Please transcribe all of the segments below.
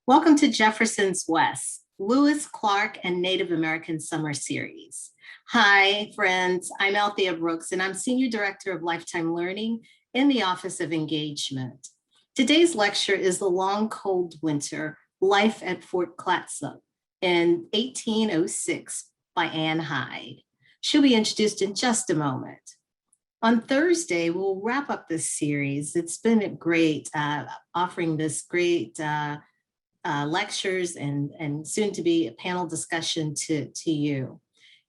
Welcome to Jefferson's West, Lewis, Clark, and Native American Summer Series. Hi, friends. I'm Althea Brooks, and I'm Senior Director of Lifetime Learning in the Office of Engagement. Today's lecture is The Long Cold Winter, Life at Fort Clatsop in 1806 by Hyde. She'll be introduced in just a moment. On Thursday, we'll wrap up this series. It's been a great offering this great lectures and soon to be a panel discussion to you.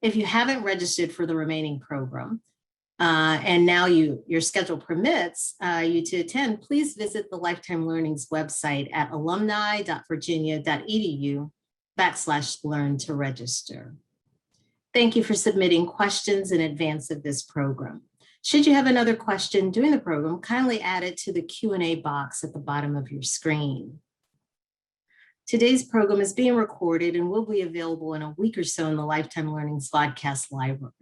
If you haven't registered for the remaining program, and now your schedule permits you to attend, please visit the Lifetime Learning's website at alumni.virginia.edu/learn to register. Thank you for submitting questions in advance of this program. Should you have another question during the program, kindly add it to the Q&A box at the bottom of your screen. Today's program is being recorded and will be available in a week or so in the Lifetime Learning's podcast library.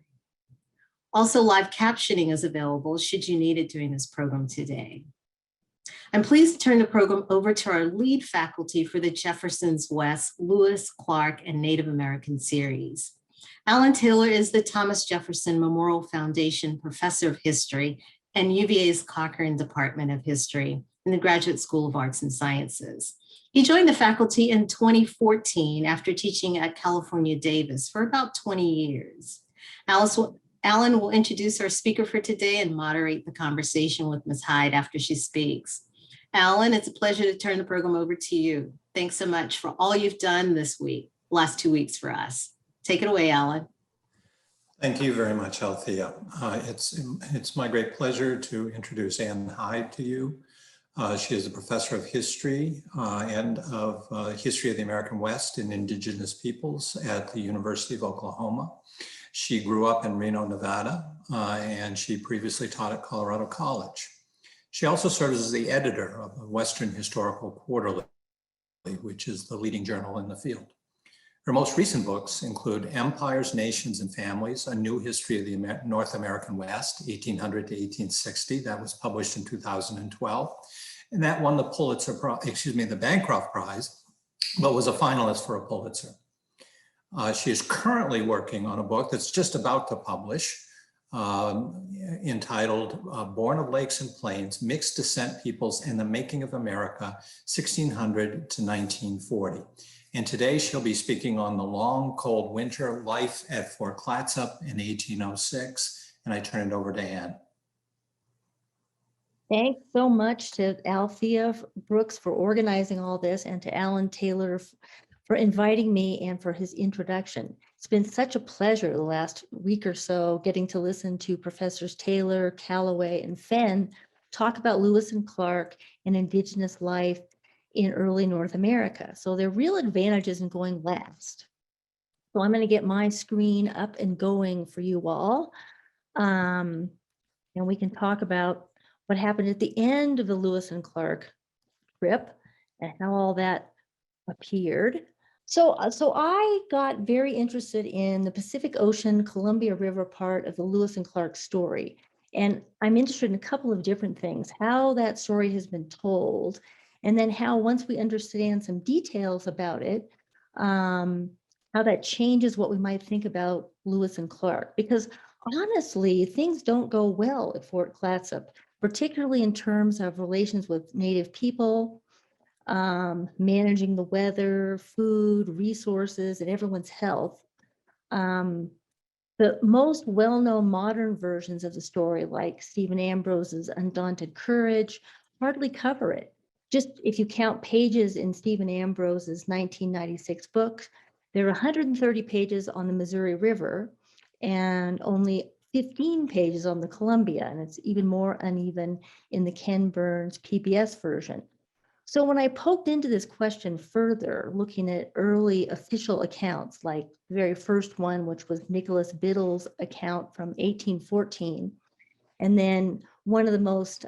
Also, live captioning is available should you need it during this program today. I'm pleased to turn the program over to our lead faculty for the Jefferson's West, Lewis, Clark, and Native American series. Alan Taylor is the Thomas Jefferson Memorial Foundation Professor of History and UVA's Cochran Department of History in the Graduate School of Arts and Sciences. He joined the faculty in 2014 after teaching at California Davis for about 20 years. Alan will introduce our speaker for today and moderate the conversation with Ms. Hyde after she speaks. Alan, it's a pleasure to turn the program over to you. Thanks so much for all you've done this week, last 2 weeks for us. Take it away, Alan. Thank you very much, Althea. It's my great pleasure to introduce Ann Hyde to you. She is a professor of history and of history of the American West and Indigenous peoples at the University of Oklahoma. She grew up in Reno, Nevada, and she previously taught at Colorado College. She also serves as the editor of the Western Historical Quarterly, which is the leading journal in the field. Her most recent books include Empires, Nations, and Families, A New History of the North American West, 1800 to 1860. That was published in 2012. And that won the Bancroft Prize, but was a finalist for a Pulitzer. She is currently working on a book that's just about to publish, entitled Born of Lakes and Plains, Mixed Descent Peoples and the Making of America, 1600 to 1940. And today she'll be speaking on the long, cold winter, life at Fort Clatsop in 1806. And I turn it over to Ann. Thanks so much to Althea Brooks for organizing all this and to Alan Taylor for inviting me and for his introduction. It's been such a pleasure the last week or so getting to listen to Professors Taylor, Calloway, and Fenn talk about Lewis and Clark and Indigenous life in early North America. So there are real advantages in going last. So I'm going to get my screen up and going for you all. And we can talk about what happened at the end of the Lewis and Clark trip and how all that appeared. So I got very interested in the Pacific Ocean, Columbia River part of the Lewis and Clark story. And I'm interested in a couple of different things, how that story has been told, and then how once we understand some details about it, how that changes what we might think about Lewis and Clark. Because honestly, things don't go well at Fort Clatsop, particularly in terms of relations with Native people, managing the weather, food, resources, and everyone's health. The most well-known modern versions of the story, like Stephen Ambrose's Undaunted Courage, hardly cover it. Just if you count pages in Stephen Ambrose's 1996 book, there are 130 pages on the Missouri River and only 15 pages on the Columbia, and it's even more uneven in the Ken Burns PBS version. So when I poked into this question further, looking at early official accounts, like the very first one, which was Nicholas Biddle's account from 1814, and then one of the most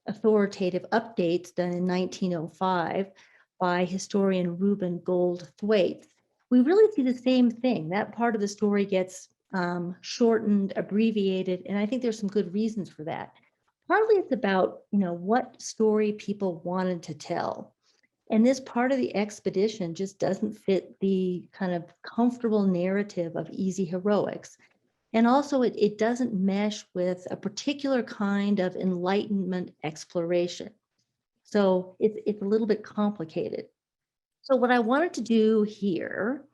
authoritative updates done in 1905 by historian Reuben Gold-Thwaites, we really see the same thing. That part of the story gets shortened, abbreviated, and I think there's some good reasons for that. Partly it's about, what story people wanted to tell. And this part of the expedition just doesn't fit the kind of comfortable narrative of easy heroics. And also it doesn't mesh with a particular kind of Enlightenment exploration. So it's a little bit complicated. So what I wanted to do here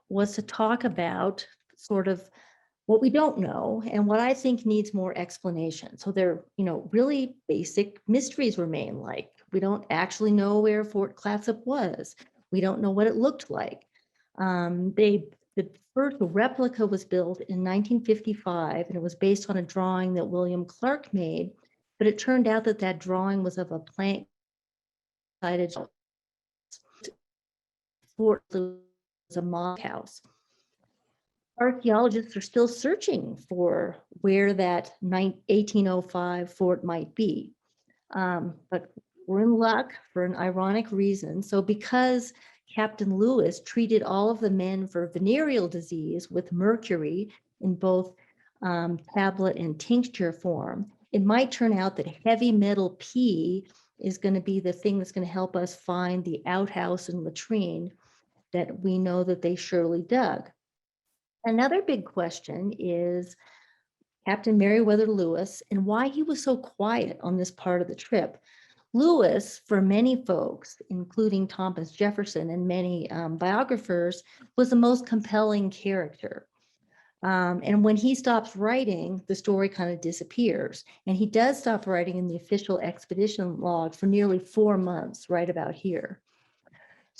was to talk about sort of what we don't know and what I think needs more explanation. So there, really basic mysteries remain, like we don't actually know where Fort Clatsop was. We don't know what it looked like. The first replica was built in 1955, and it was based on a drawing that William Clark made, but it turned out that that drawing was of a plant-sided fort, was a mock house. Archaeologists are still searching for where that 1805 fort might be. But we're in luck for an ironic reason. So because Captain Lewis treated all of the men for venereal disease with mercury in both tablet and tincture form, it might turn out that heavy metal P is going to be the thing that's going to help us find the outhouse and latrine that we know that they surely dug. Another big question is Captain Meriwether Lewis and why he was so quiet on this part of the trip. Lewis, for many folks, including Thomas Jefferson and many biographers, was the most compelling character. And when he stops writing, the story kind of disappears. And he does stop writing in the official expedition log for nearly 4 months, right about here.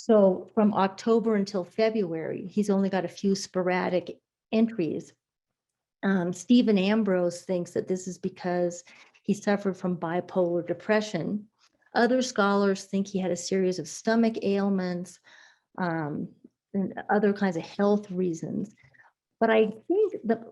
So from October until February, he's only got a few sporadic entries. Stephen Ambrose thinks that this is because he suffered from bipolar depression. Other scholars think he had a series of stomach ailments and other kinds of health reasons. But I think that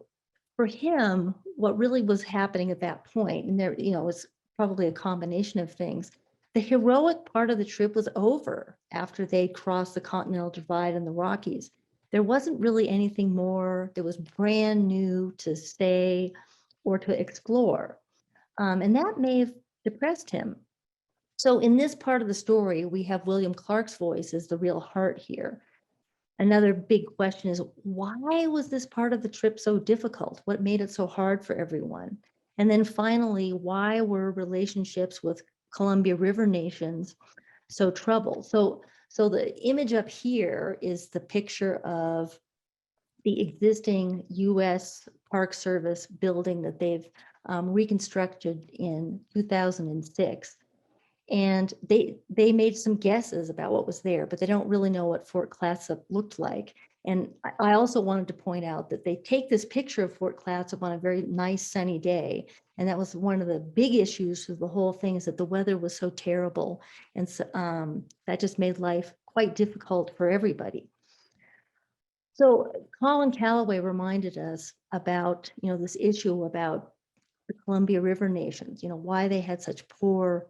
for him, what really was happening at that point, and there, was probably a combination of things, the heroic part of the trip was over after they crossed the Continental Divide and the Rockies. There wasn't really anything more that was brand new to say or to explore. And that may have depressed him. So in this part of the story, we have William Clark's voice as the real heart here. Another big question is, why was this part of the trip so difficult? What made it so hard for everyone? And then finally, why were relationships with Columbia River nations so troubled? So the image up here is the picture of the existing U.S. Park Service building that they've reconstructed in 2006. And they made some guesses about what was there, but they don't really know what Fort Clatsop looked like. And I also wanted to point out that they take this picture of Fort Clatsop on a very nice sunny day. And that was one of the big issues with the whole thing, is that the weather was so terrible. And so, that just made life quite difficult for everybody. So Colin Calloway reminded us about, this issue about the Columbia River nations, why they had such poor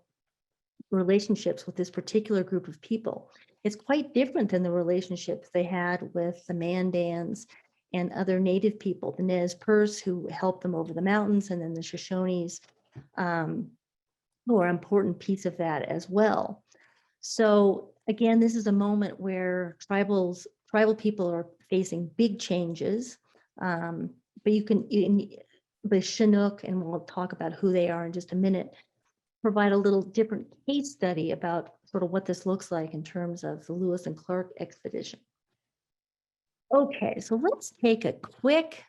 relationships with this particular group of people. It's quite different than the relationships they had with the Mandans and other native people, the Nez Perce, who helped them over the mountains, and then the Shoshones, who are an important piece of that as well. So again, this is a moment where tribal people are facing big changes, but the Chinook, and we'll talk about who they are in just a minute, provide a little different case study about sort of what this looks like in terms of the Lewis and Clark expedition. Okay, so let's take a quick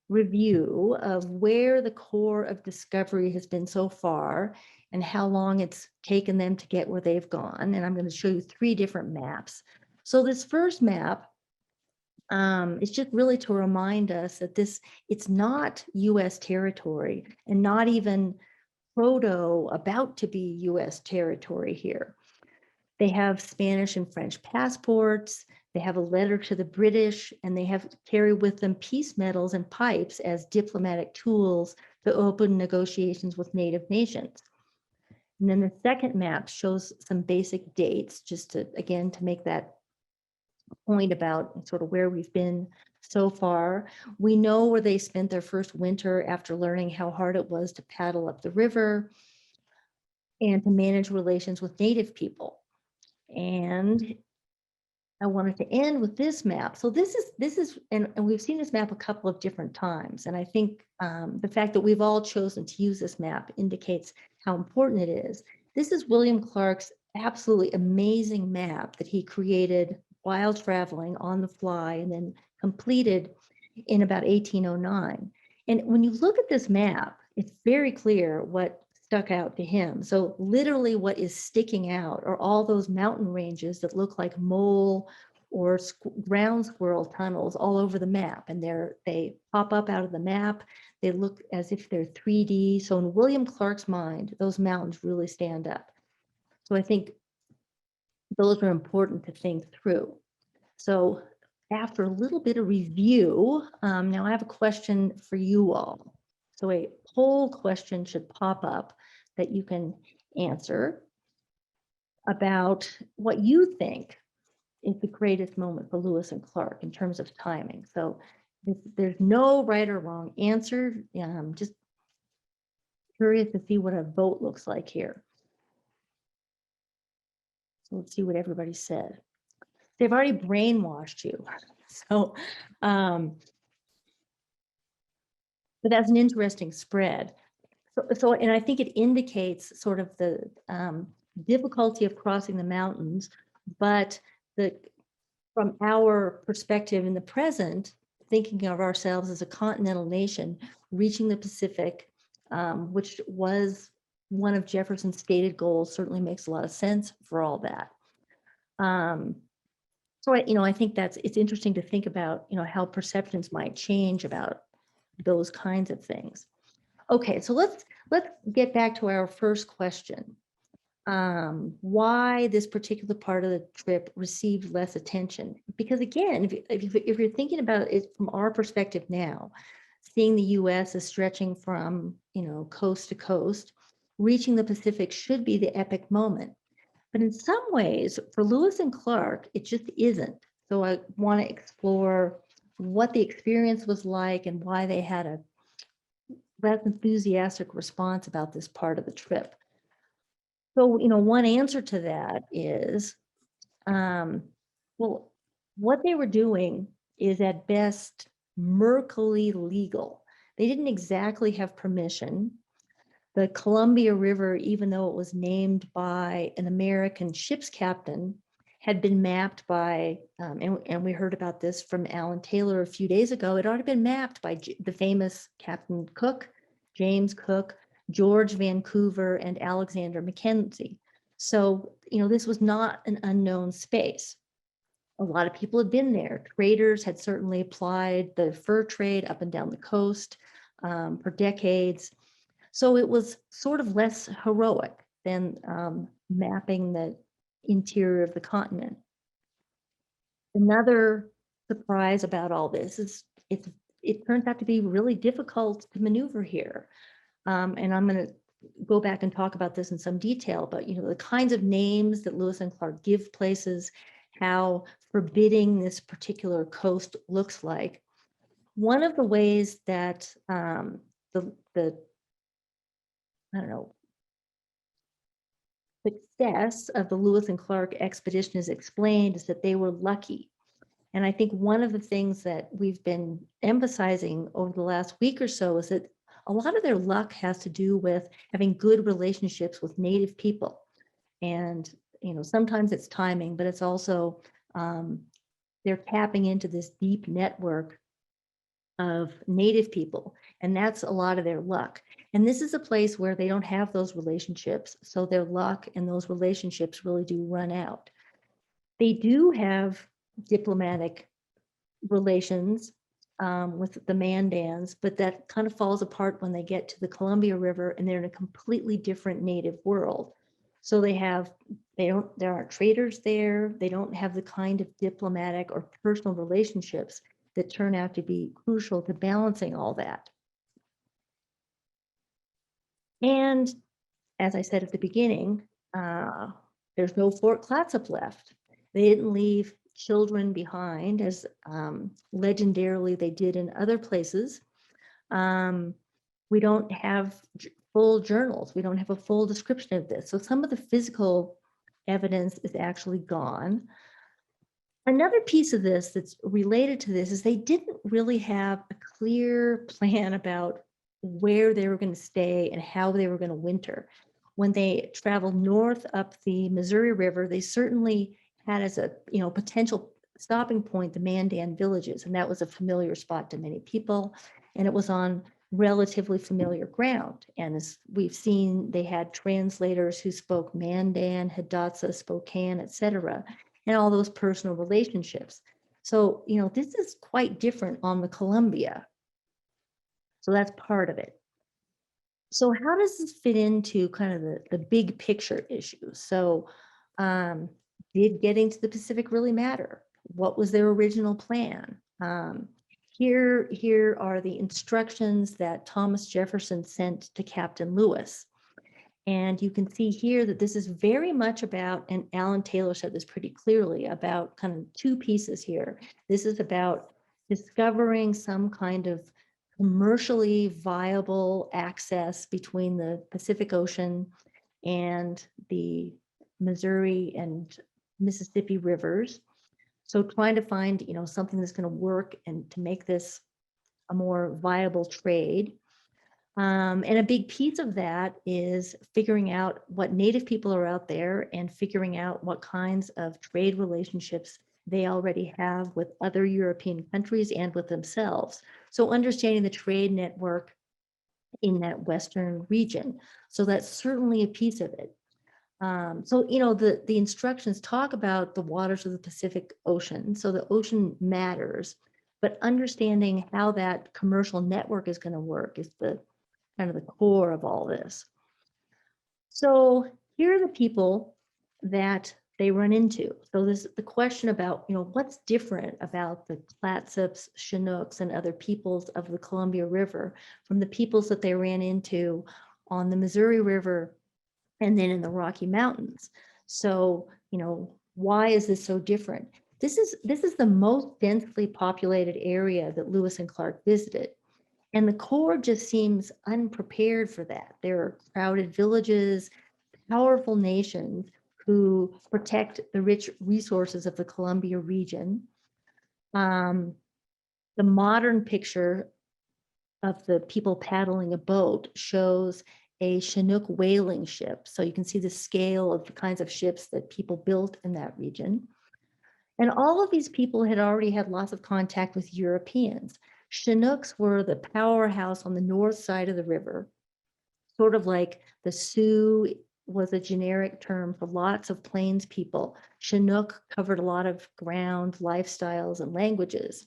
review of where the core of discovery has been so far and how long it's taken them to get where they've gone. And I'm going to show you 3 different maps. So this first map is just really to remind us that it's not US territory, and not even about to be US territory here. They have Spanish and French passports, they have a letter to the British, and they carry with them peace medals and pipes as diplomatic tools to open negotiations with native nations. And then the second map shows some basic dates, just to make that point about sort of where we've been so far. We know where they spent their first winter after learning how hard it was to paddle up the river and to manage relations with native people. And I wanted to end with this map. So this is, and we've seen this map a couple of different times. And I think the fact that we've all chosen to use this map indicates how important it is. This is William Clark's absolutely amazing map that he created while traveling on the fly and then completed in about 1809. And when you look at this map, it's very clear what stuck out to him. So literally what is sticking out are all those mountain ranges that look like mole or ground squirrel tunnels all over the map. And they pop up out of the map. They look as if they're 3D. So in William Clark's mind, those mountains really stand up. So I think those are important to think through. So after a little bit of review, now I have a question for you all. So a poll question should pop up that you can answer about what you think is the greatest moment for Lewis and Clark in terms of timing. So there's no right or wrong answer. Just curious to see what a vote looks like here. So let's see what everybody said. They've already brainwashed you. So, but that's an interesting spread. So, and I think it indicates sort of the difficulty of crossing the mountains, but from our perspective in the present, thinking of ourselves as a continental nation, reaching the Pacific, which was one of Jefferson's stated goals, certainly makes a lot of sense for all that. So I think it's interesting to think about, how perceptions might change about those kinds of things. Okay, so let's get back to our first question. Why this particular part of the trip received less attention? Because again, if you're thinking about it from our perspective now, seeing the U.S. as stretching from coast to coast, reaching the Pacific should be the epic moment. But in some ways, for Lewis and Clark, it just isn't. So I want to explore what the experience was like and why they had a less enthusiastic response about this part of the trip. So, one answer to that is, well, what they were doing is at best murkily legal. They didn't exactly have permission. The Columbia River, even though it was named by an American ship's captain, had been mapped by, and we heard about this from Alan Taylor a few days ago, it had already been mapped by the famous Captain Cook, James Cook, George Vancouver, and Alexander Mackenzie. So, this was not an unknown space. A lot of people had been there. Traders had certainly applied the fur trade up and down the coast for decades. So it was sort of less heroic than mapping the interior of the continent. Another surprise about all this is it turns out to be really difficult to maneuver here. And I'm going to go back and talk about this in some detail, but the kinds of names that Lewis and Clark give places, how forbidding this particular coast looks like. One of the ways that success of the Lewis and Clark expedition is explained is that they were lucky. And I think one of the things that we've been emphasizing over the last week or so is that a lot of their luck has to do with having good relationships with Native people. And, sometimes it's timing, but it's also they're tapping into this deep network of Native people. And that's a lot of their luck. And this is a place where they don't have those relationships. So their luck and those relationships really do run out. They do have diplomatic relations with the Mandans, but that kind of falls apart when they get to the Columbia River and they're in a completely different native world. So there aren't traders there. They don't have the kind of diplomatic or personal relationships that turn out to be crucial to balancing all that. And as I said at the beginning, there's no Fort Clatsop left. They didn't leave children behind as legendarily they did in other places. We don't have full journals. We don't have a full description of this. So some of the physical evidence is actually gone. Another piece of this that's related to this is they didn't really have a clear plan about where they were going to stay and how they were going to winter. When they traveled north up the Missouri River, they certainly had as a potential stopping point the Mandan villages, and that was a familiar spot to many people, and it was on relatively familiar ground. And as we've seen, they had translators who spoke Mandan, Hidatsa, Spokane, etc., and all those personal relationships. So, this is quite different on the Columbia. So that's part of it. So how does this fit into kind of the big picture issues? So did getting to the Pacific really matter? What was their original plan? Here are the instructions that Thomas Jefferson sent to Captain Lewis. And you can see here that this is very much about, and Alan Taylor said this pretty clearly, about kind of two pieces here. This is about discovering some kind of commercially viable access between the Pacific Ocean and the Missouri and Mississippi rivers. So trying to find, something that's going to work and to make this a more viable trade. And a big piece of that is figuring out what Native people are out there and figuring out what kinds of trade relationships they already have with other European countries and with themselves. So understanding the trade network in that Western region. So that's certainly a piece of it. So, the instructions talk about the waters of the Pacific Ocean. So the ocean matters, but understanding how that commercial network is going to work is the kind of the core of all this. So here are the people that they run into. So this the question about, what's different about the Clatsops, Chinooks, and other peoples of the Columbia River from the peoples that they ran into on the Missouri River and then in the Rocky Mountains. So, why is this so different? This is the most densely populated area that Lewis and Clark visited. And the Corps just seems unprepared for that. There are crowded villages, powerful nations who protect the rich resources of the Columbia region. The modern picture of the people paddling a boat shows a Chinook whaling ship. So you can see the scale of the kinds of ships that people built in that region. And all of these people had already had lots of contact with Europeans. Chinooks were the powerhouse on the north side of the river, sort of like the Sioux was a generic term for lots of plains people. Chinook covered a lot of ground, lifestyles, and languages.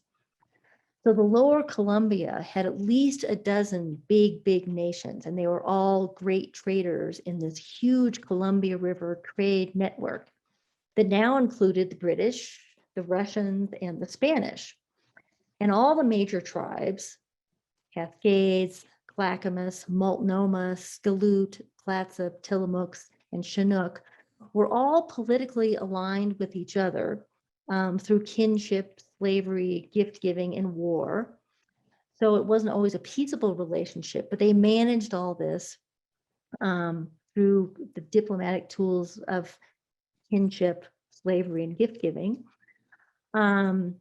So the lower Columbia had at least a dozen big nations, and they were all great traders in this huge Columbia River trade network that now included the British, the Russians, and the Spanish. And all the major tribes, Cascades, Clackamas, Multnomah, Skaloot, Clatsop, Tillamook's, and Chinook, were all politically aligned with each other through kinship, slavery, gift giving, and war. So it wasn't always a peaceable relationship, but they managed all this through the diplomatic tools of kinship, slavery, and gift giving. And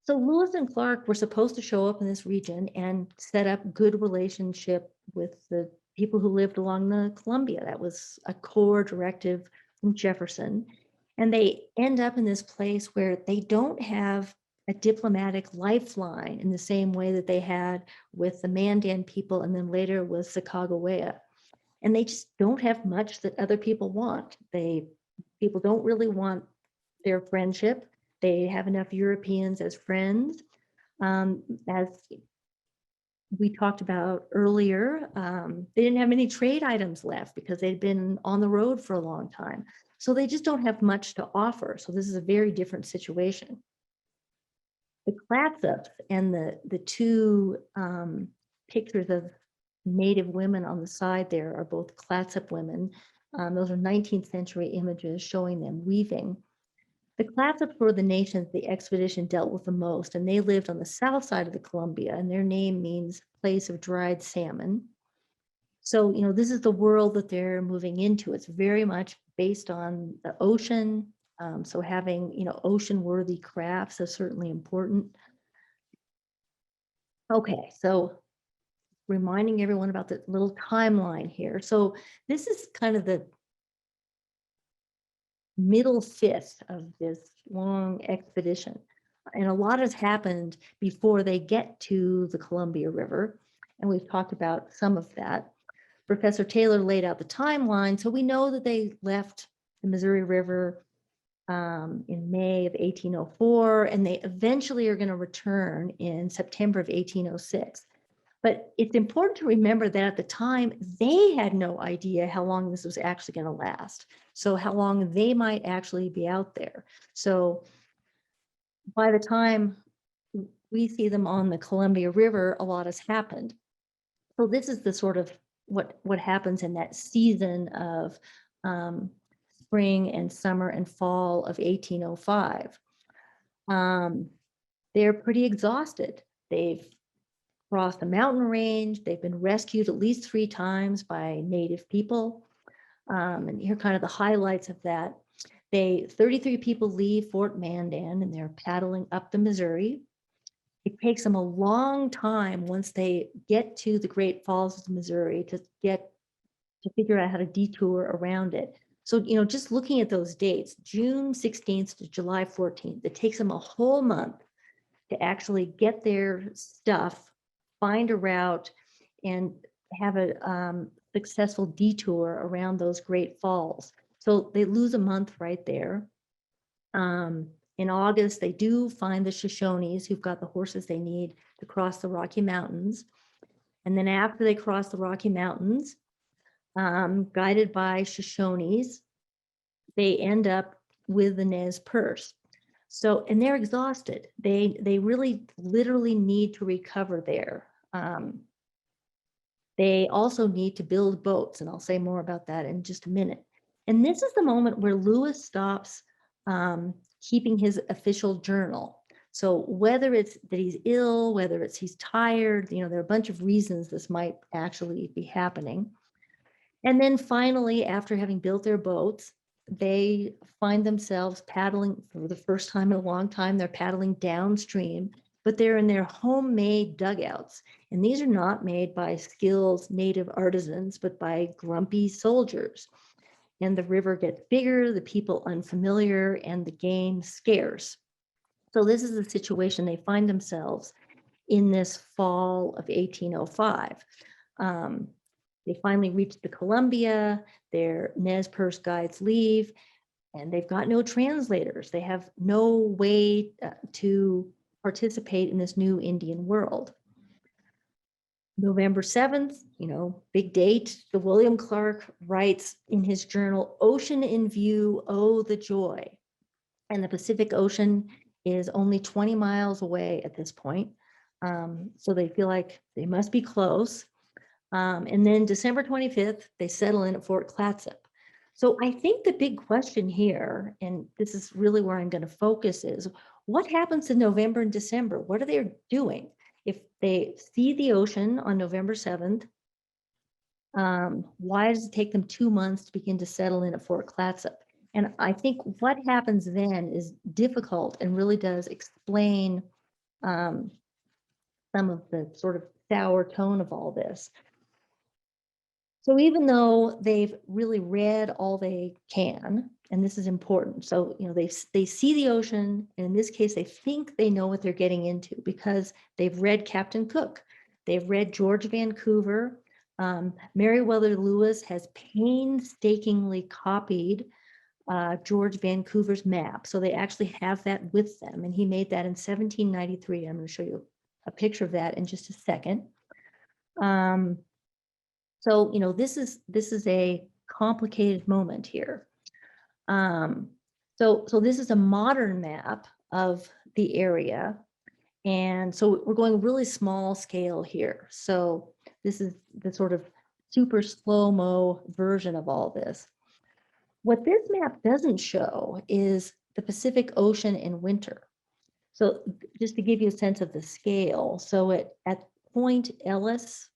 so Lewis and Clark were supposed to show up in this region and set up good relationship with the people who lived along the Columbia. That was a core directive from Jefferson. And they end up in this place where they don't have a diplomatic lifeline in the same way that they had with the Mandan people and then later with Sacagawea. And they just don't have much that other people want. People don't really want their friendship. They have enough Europeans as friends. As we talked about earlier, they didn't have many trade items left because they'd been on the road for a long time. So they just don't have much to offer. So this is a very different situation. The Clatsops and the two pictures of Native women on the side there are both Clatsop women. Those are 19th century images showing them weaving. The Clatsops were the nations the expedition dealt with the most, and they lived on the south side of the Columbia, and their name means place of dried salmon. So, this is the world that they're moving into. It's very much based on the ocean. So having, ocean-worthy crafts is certainly important. Okay, so reminding everyone about the little timeline here. So this is kind of the middle fifth of this long expedition. And a lot has happened before they get to the Columbia River. And we've talked about some of that. Professor Taylor laid out the timeline. So we know that they left the Missouri River in May of 1804, and they eventually are going to return in September of 1806. But it's important to remember that at the time, they had no idea how long this was actually going to last. So how long they might actually be out there. So by the time we see them on the Columbia River, a lot has happened. So this is the sort of what happens in that season of spring and summer and fall of 1805. They're pretty exhausted. They've crossed a mountain range. They've been rescued at least 3 times by native people. And here are kind of the highlights of that. 33 people leave Fort Mandan and they're paddling up the Missouri. It takes them a long time once they get to the Great Falls of the Missouri to figure out how to detour around it. So, just looking at those dates, June 16th to July 14th, it takes them a whole month to actually get their stuff, find a route, and have a successful detour around those Great Falls. So they lose a month right there. In August, they do find the Shoshones who've got the horses they need to cross the Rocky Mountains. And then after they cross the Rocky Mountains, guided by Shoshones, they end up with the Nez Perce. So, and they're exhausted. They really literally need to recover there. They also need to build boats, and I'll say more about that in just a minute. And this is the moment where Lewis stops keeping his official journal. So whether it's that he's ill, whether it's he's tired, there are a bunch of reasons this might actually be happening. And then finally, after having built their boats, they find themselves paddling for the first time in a long time. They're paddling downstream, but they're in their homemade dugouts. And these are not made by skilled native artisans, but by grumpy soldiers. And the river gets bigger, the people unfamiliar, and the game scarce. So this is the situation they find themselves in this fall of 1805. They finally reach the Columbia, their Nez Perce guides leave, and they've got no translators. They have no way to participate in this new Indian world. November 7th, big date, the William Clark writes in his journal, "Ocean in view, oh, the joy." And the Pacific Ocean is only 20 miles away at this point. So they feel like they must be close. And then December 25th, they settle in at Fort Clatsop. So I think the big question here, and this is really where I'm going to focus, is what happens in November and December? What are they doing? If they see the ocean on November 7th, why does it take them 2 months to begin to settle in at Fort Clatsop? And I think what happens then is difficult and really does explain some of the sort of sour tone of all this. So even though they've really read all they can, and this is important, so they see the ocean, and in this case, they think they know what they're getting into because they've read Captain Cook, they've read George Vancouver. Meriwether Lewis has painstakingly copied George Vancouver's map, so they actually have that with them, and he made that in 1793. I'm going to show you a picture of that in just a second. So, this is a complicated moment here. So this is a modern map of the area. And so we're going really small scale here. So this is the sort of super slow-mo version of all this. What this map doesn't show is the Pacific Ocean in winter. So just to give you a sense of the scale, so at Point Ellis,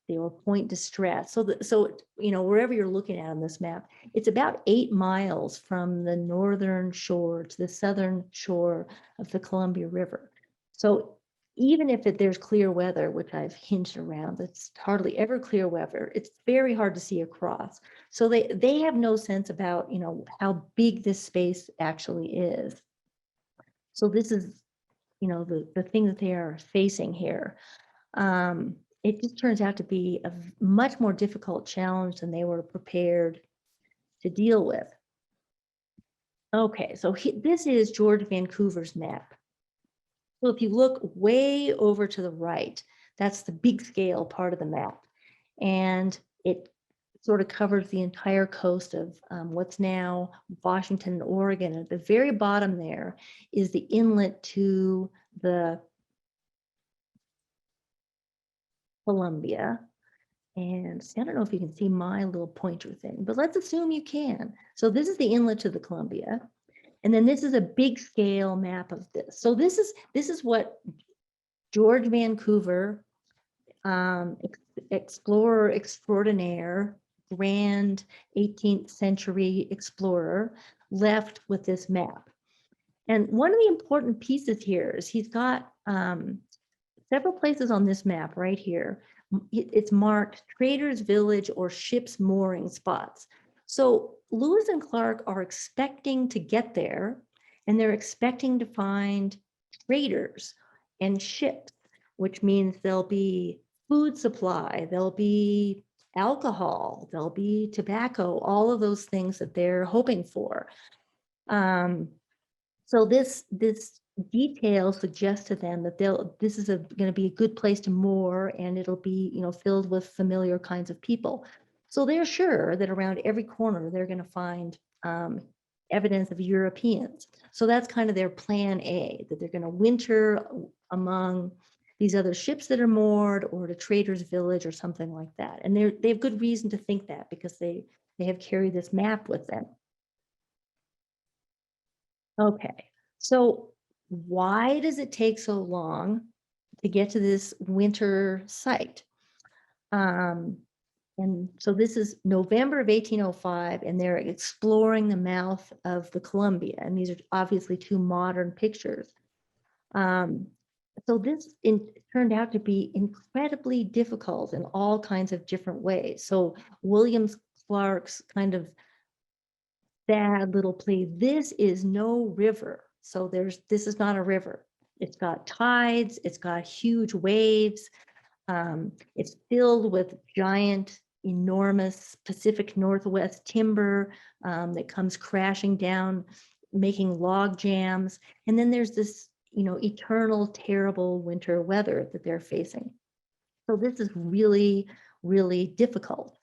or point distress. So wherever you're looking at on this map, it's about 8 miles from the northern shore to the southern shore of the Columbia River. So even if there's clear weather, which I've hinted around, it's hardly ever clear weather, it's very hard to see across. So they have no sense about, how big this space actually is. So this is, the thing that they are facing here. It just turns out to be a much more difficult challenge than they were prepared to deal with. Okay, so this is George Vancouver's map. So if you look way over to the right, that's the big scale part of the map. And it sort of covers the entire coast of what's now Washington and Oregon. At the very bottom there is the inlet to the Columbia. And see, I don't know if you can see my little pointer thing, but let's assume you can. So this is the inlet to the Columbia. And then this is a big scale map of this. So this is what George Vancouver, explorer extraordinaire, grand 18th century explorer, left with this map. And one of the important pieces here is he's got several places on this map right here. It's marked Traders Village or ship's mooring spots. So Lewis and Clark are expecting to get there, and they're expecting to find traders and ships, which means there'll be food supply, there'll be alcohol, there'll be tobacco, all of those things that they're hoping for. So this detail suggests to them that this is going to be a good place to moor, and it'll be filled with familiar kinds of people. So they're sure that around every corner they're going to find evidence of Europeans. So that's kind of their plan A, that they're going to winter among these other ships that are moored or at a trader's village or something like that. And they have good reason to think that because they have carried this map with them. Okay, so why does it take so long to get to this winter site? And so this is November of 1805, and they're exploring the mouth of the Columbia. And these are obviously two modern pictures. So this turned out to be incredibly difficult in all kinds of different ways. So William Clark's kind of sad little plea, this is no river. So this is not a river. It's got tides, it's got huge waves. It's filled with giant, enormous Pacific Northwest timber that comes crashing down, making log jams. And then there's this, eternal, terrible winter weather that they're facing. So this is really, really difficult.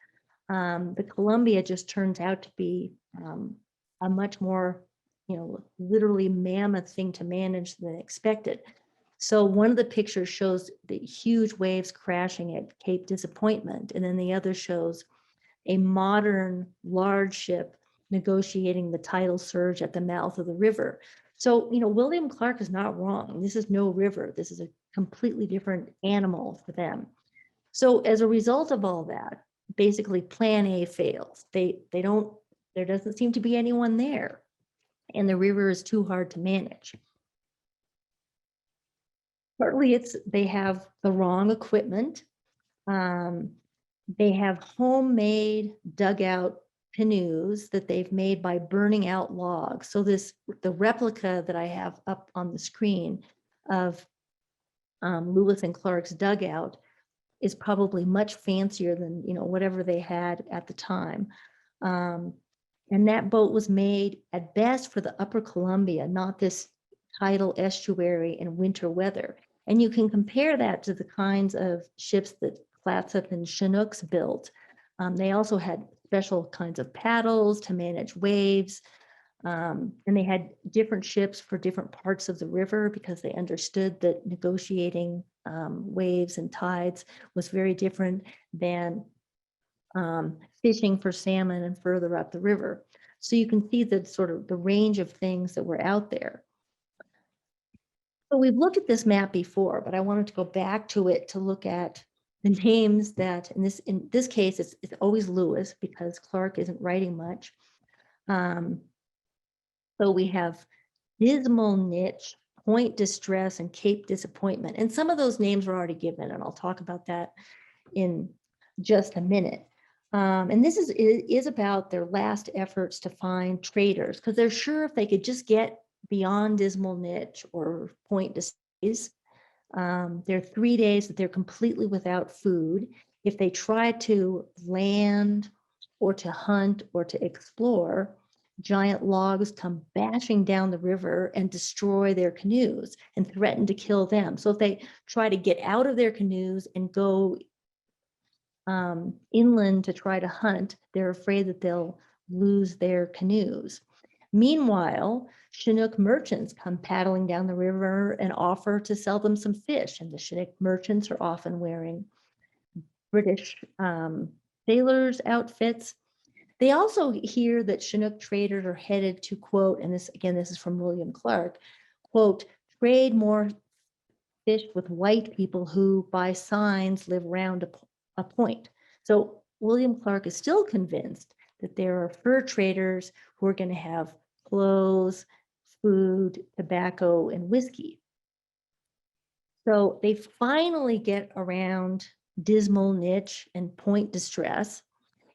The Columbia just turns out to be a much more, literally mammoth thing to manage than expected. So one of the pictures shows the huge waves crashing at Cape Disappointment, and then the other shows a modern large ship negotiating the tidal surge at the mouth of the river. So, William Clark is not wrong. This is no river. This is a completely different animal for them. So as a result of all that, basically plan A fails. There doesn't seem to be anyone there, and the river is too hard to manage. Partly they have the wrong equipment. They have homemade dugout canoes that they've made by burning out logs. So the replica that I have up on the screen of Lewis and Clark's dugout is probably much fancier than whatever they had at the time. And that boat was made at best for the upper Columbia, not this tidal estuary in winter weather. And you can compare that to the kinds of ships that Clatsop and Chinooks built. They also had special kinds of paddles to manage waves. And they had different ships for different parts of the river because they understood that negotiating waves and tides was very different than fishing for salmon and further up the river. So you can see that sort of the range of things that were out there. So we've looked at this map before, but I wanted to go back to it to look at the names that, in this case, it's always Lewis because Clark isn't writing much. So we have Dismal Niche, Point Distress, and Cape Disappointment. And some of those names were already given, and I'll talk about that in just a minute. And this is about their last efforts to find traders, because they're sure if they could just get beyond Dismal Niche or Point Distress, there are 3 days that they're completely without food. If they try to land or to hunt or to explore, giant logs come bashing down the river and destroy their canoes and threaten to kill them. So if they try to get out of their canoes and go inland to try to hunt, they're afraid that they'll lose their canoes. Meanwhile, Chinook merchants come paddling down the river and offer to sell them some fish. And the Chinook merchants are often wearing British sailors' outfits. They also hear that Chinook traders are headed to, quote, and this is from William Clark, quote, trade more fish with white people who by signs live round a point. So William Clark is still convinced that there are fur traders who are going to have clothes, food, tobacco, and whiskey. So they finally get around Dismal Niche and Point Distress.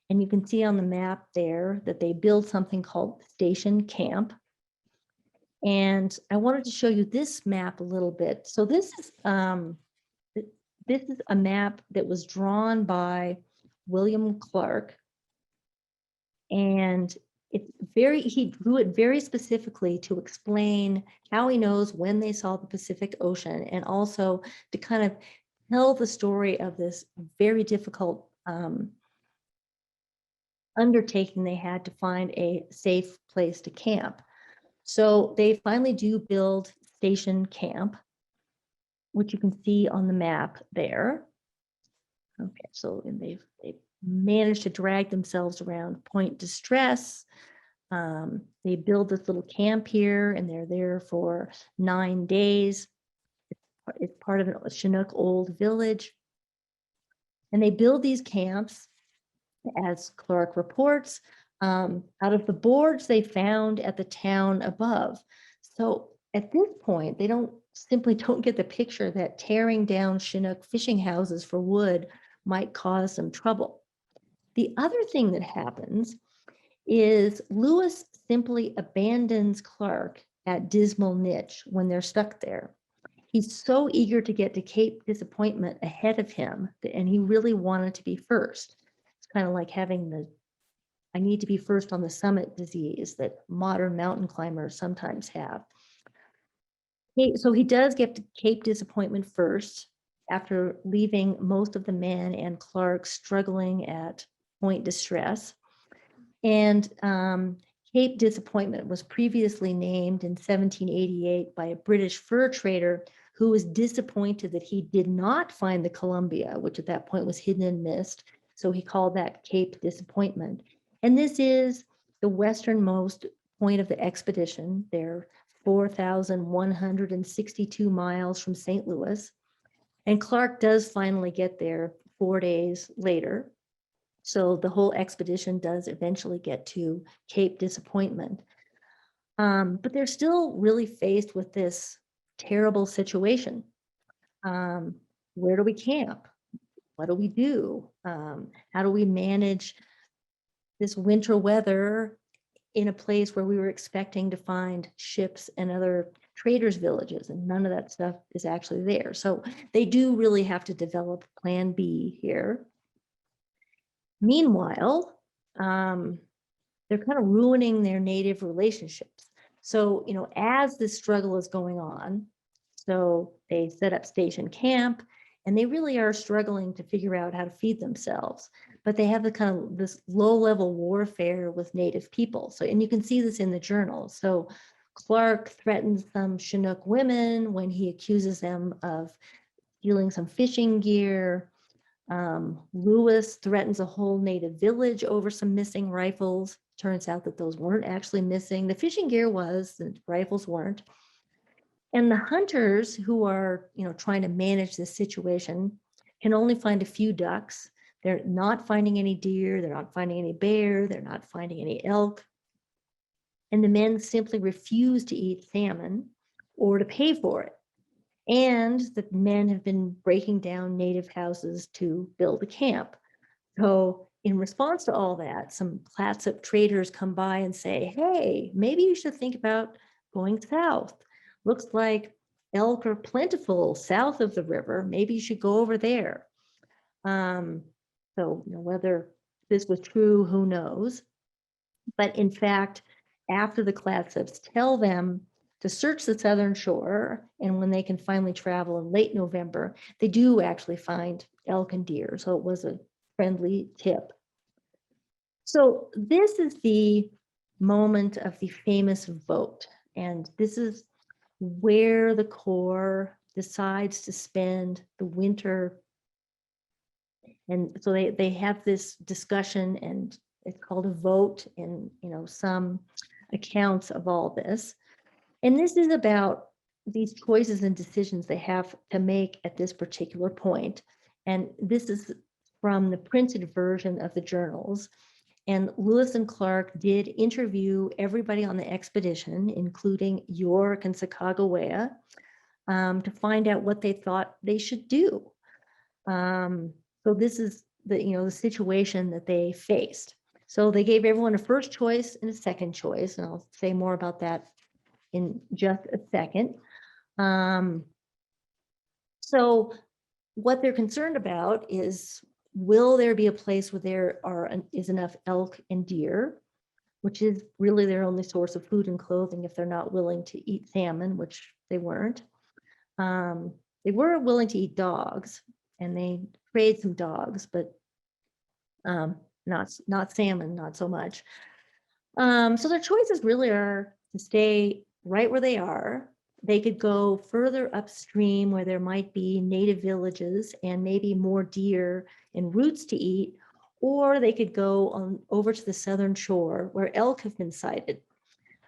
And you can see on the map there that they build something called Station Camp. And I wanted to show you this map a little bit. So this is a map that was drawn by William Clark. And he drew it very specifically to explain how he knows when they saw the Pacific Ocean, and also to kind of tell the story of this very difficult undertaking they had to find a safe place to camp. So they finally do build Station Camp, which you can see on the map there. Okay, so they've managed to drag themselves around Point Distress. They build this little camp here, and they're there for 9 days. It's part of a Chinook old village. And they build these camps, as Clark reports, out of the boards they found at the town above. So at this point, they don't get the picture that tearing down Chinook fishing houses for wood might cause some trouble. The other thing that happens is Lewis simply abandons Clark at Dismal Niche when they're stuck there. He's so eager to get to Cape Disappointment ahead of him, and he really wanted to be first. It's kind of like having I need to be first on the summit disease that modern mountain climbers sometimes have. So he does get to Cape Disappointment first, after leaving most of the men and Clark struggling at Point Distress. And Cape Disappointment was previously named in 1788 by a British fur trader who was disappointed that he did not find the Columbia, which at that point was hidden in mist. So he called that Cape Disappointment. And this is the westernmost point of the expedition. They're 4,162 miles from St. Louis. And Clark does finally get there 4 days later. So the whole expedition does eventually get to Cape Disappointment. But they're still really faced with this terrible situation. Where do we camp? What do we do? How do we manage this winter weather in a place where we were expecting to find ships and other traders' villages, and none of that stuff is actually there. So they do really have to develop Plan B here. Meanwhile, they're kind of ruining their native relationships. So, as this struggle is going on, so they set up Station Camp, and they really are struggling to figure out how to feed themselves. But they have this low-level warfare with native people. So, and you can see this in the journal. So Clark threatens some Chinook women when he accuses them of stealing some fishing gear. Lewis threatens a whole native village over some missing rifles. Turns out that those weren't actually missing. The fishing gear was, the rifles weren't. And the hunters who are, trying to manage this situation can only find a few ducks. They're not finding any deer, they're not finding any bear, they're not finding any elk. And the men simply refuse to eat salmon or to pay for it. And the men have been breaking down native houses to build a camp. So in response to all that, some Clatsop traders come by and say, hey, maybe you should think about going south. Looks like elk are plentiful south of the river. Maybe you should go over there. So whether this was true, who knows? But in fact, after the Clatsops tell them to search the southern shore, and when they can finally travel in late November, they do actually find elk and deer. So it was a friendly tip. So this is the moment of the famous vote. And this is where the Corps decides to spend the winter. And so they have this discussion, and it's called a vote in some accounts of all this. And this is about these choices and decisions they have to make at this particular point. And this is from the printed version of the journals. And Lewis and Clark did interview everybody on the expedition, including York and Sacagawea, to find out what they thought they should do. So this is the situation that they faced. So they gave everyone a first choice and a second choice, and I'll say more about that in just a second. So what they're concerned about is, will there be a place where there is enough elk and deer, which is really their only source of food and clothing if they're not willing to eat salmon, which they weren't. They were willing to eat dogs, and they trade some dogs, but not salmon, not so much. So their choices really are to stay right where they are. They could go further upstream where there might be native villages and maybe more deer and roots to eat, or they could go over to the southern shore where elk have been sighted.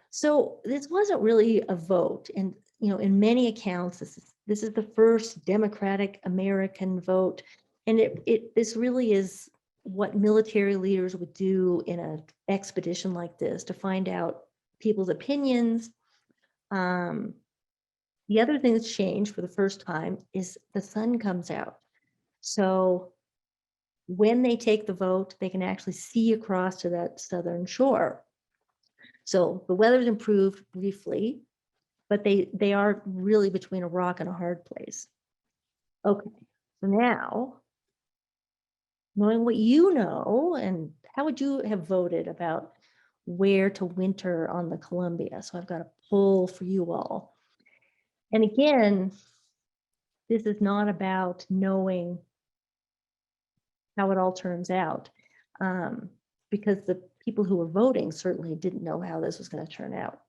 So this wasn't really a vote. And in many accounts, this is the first democratic American vote. And this really is what military leaders would do in an expedition like this, to find out people's opinions. The other thing that's changed for the first time is the sun comes out. So when they take the vote, they can actually see across to that southern shore. So the weather's improved briefly, but they are really between a rock and a hard place. Okay, so now, knowing what you know, and how would you have voted about where to winter on the Columbia? So I've got a poll for you all. And again, this is not about knowing how it all turns out, because the people who were voting certainly didn't know how this was going to turn out.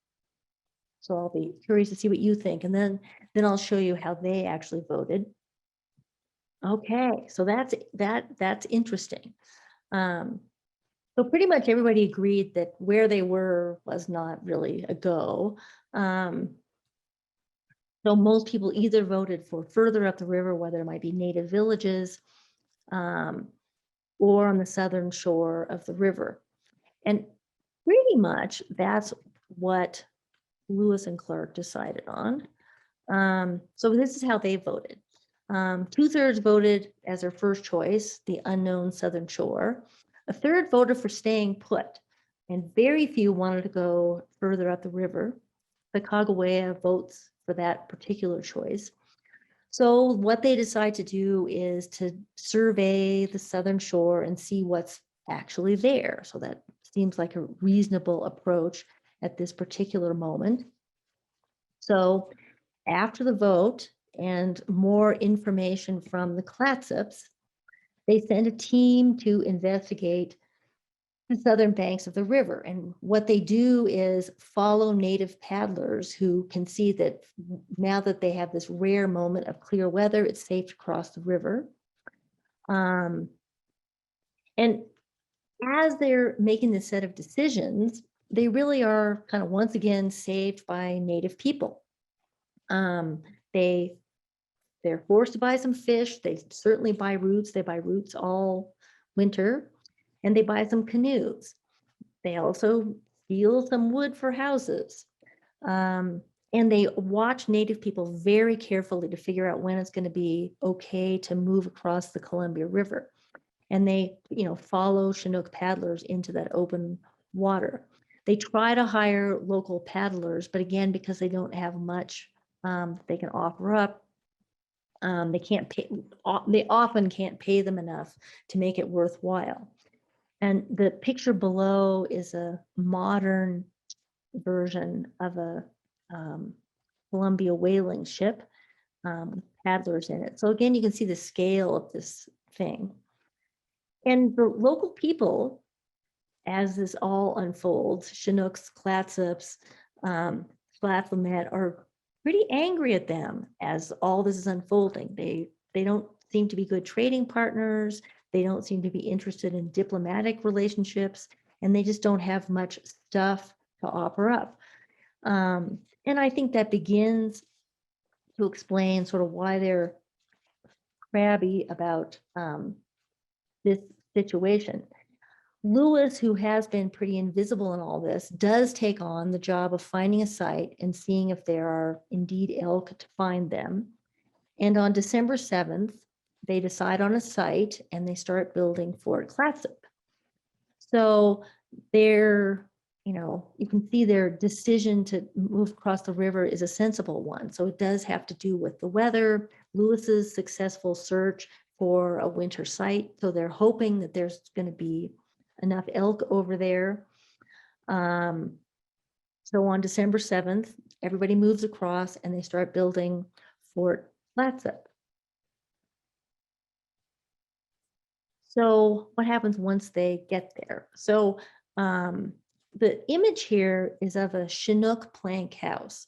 So I'll be curious to see what you think, and then I'll show you how they actually voted. Okay, so that's interesting. So pretty much everybody agreed that where they were was not really a go. So most people either voted for further up the river, where there might be native villages, or on the southern shore of the river. And pretty much that's what Lewis and Clark decided on. So this is how they voted. 2/3 voted as their first choice, the unknown southern shore. A third voted for staying put, and very few wanted to go further up the river. The Sacagawea votes for that particular choice. So what they decide to do is to survey the southern shore and see what's actually there. So that seems like a reasonable approach at this particular moment. So after the vote and more information from the Clatsops, they send a team to investigate the southern banks of the river. And what they do is follow native paddlers who can see that now that they have this rare moment of clear weather, it's safe to cross the river. And as they're making this set of decisions, they really are kind of once again saved by native people. They they're forced to buy some fish. They certainly buy roots. They buy roots all winter, and they buy some canoes. They also steal some wood for houses. And they watch Native people very carefully to figure out when it's going to be okay to move across the Columbia River. And they, follow Chinook paddlers into that open water. They try to hire local paddlers, but again, because they don't have much they can offer up, they can't pay. They often can't pay them enough to make it worthwhile. And the picture below is a modern version of a Columbia whaling ship with paddlers in it. So again, you can see the scale of this thing. And the local people, as this all unfolds, Chinooks, Clatsops, Slathwamet, are pretty angry at them as all this is unfolding. They don't seem to be good trading partners. They don't seem to be interested in diplomatic relationships, and they just don't have much stuff to offer up. And I think that begins to explain sort of why they're crabby about this situation. Lewis, who has been pretty invisible in all this, does take on the job of finding a site and seeing if there are indeed elk to find them. And on December 7th, they decide on a site and they start building Fort Clatsop. So they're, you can see their decision to move across the river is a sensible one. So it does have to do with the weather, Lewis's successful search for a winter site. So they're hoping that there's going to be enough elk over there. So on December 7th, everybody moves across and they start building Fort Clatsop. So what happens once they get there? So the image here is of a Chinook plank house.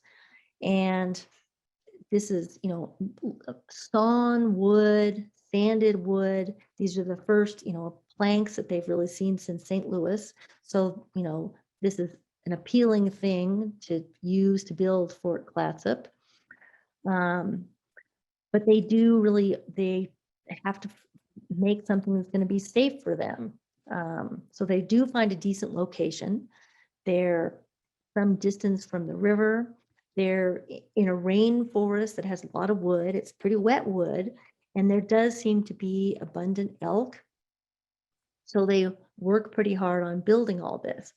And this is, sawn wood, sanded wood. These are the first, planks that they've really seen since St. Louis. So, this is an appealing thing to use to build Fort Clatsop. But they have to make something that's going to be safe for them. So they do find a decent location. They're some distance from the river. They're in a rainforest that has a lot of wood. It's pretty wet wood, and there does seem to be abundant elk. So they work pretty hard on building all this.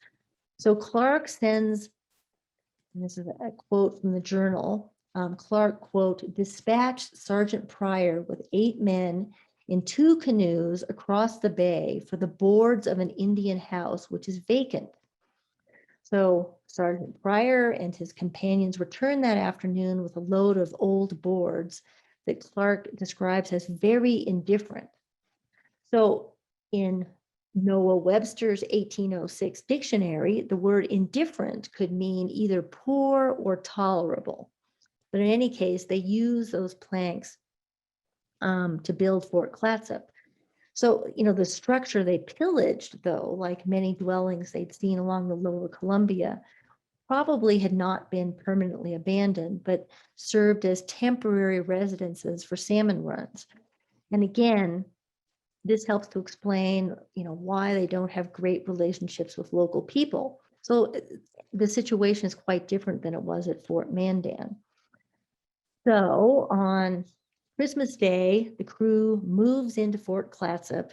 So Clark sends, and this is a quote from the journal, Clark, quote, dispatched Sergeant Pryor with 8 men in 2 canoes across the bay for the boards of an Indian house, which is vacant. So Sergeant Pryor and his companions returned that afternoon with a load of old boards that Clark describes as very indifferent. So in Noah Webster's 1806 dictionary, the word indifferent could mean either poor or tolerable. But in any case, they use those planks to build Fort Clatsop. So, the structure they pillaged, though, like many dwellings they'd seen along the lower Columbia, probably had not been permanently abandoned, but served as temporary residences for salmon runs. And again, this helps to explain, why they don't have great relationships with local people. So the situation is quite different than it was at Fort Mandan. So on Christmas Day, the crew moves into Fort Clatsop,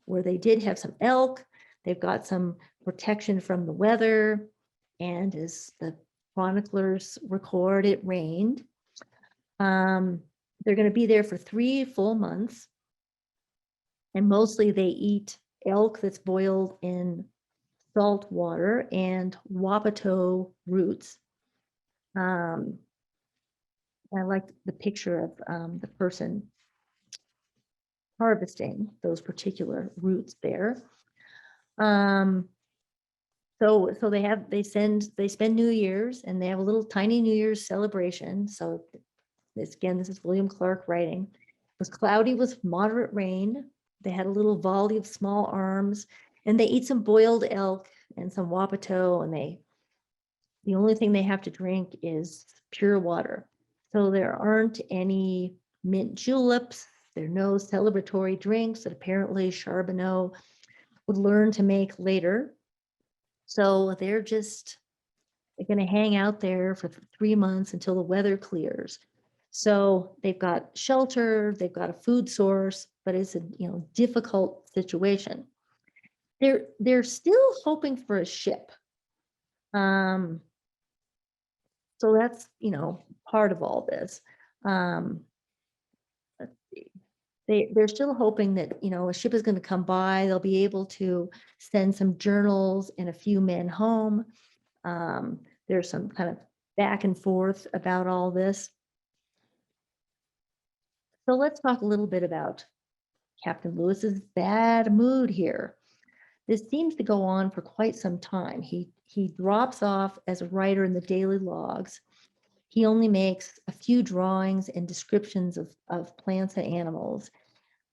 where they did have some elk. They've got some protection from the weather. And as the chroniclers record, it rained. They're going to be there for 3 full months. And mostly they eat elk that's boiled in salt water and wapato roots. I like the picture of the person harvesting those particular roots there. So they spend New Year's, and they have a little tiny New Year's celebration. So this is William Clark writing. It was cloudy with moderate rain. They had a little volley of small arms, and they eat some boiled elk and some wapato, and the only thing they have to drink is pure water. So there aren't any mint juleps. There are no celebratory drinks that apparently Charbonneau would learn to make later. So they're going to hang out there for 3 months until the weather clears. So they've got shelter, they've got a food source, but it's a difficult situation. They're still hoping for a ship. So that's part of all this. Let's see. They're still hoping that a ship is going to come by. They'll be able to send some journals and a few men home. There's some kind of back and forth about all this. So let's talk a little bit about Captain Lewis's bad mood here. This seems to go on for quite some time. He drops off as a writer in the daily logs. He only makes a few drawings and descriptions of plants and animals.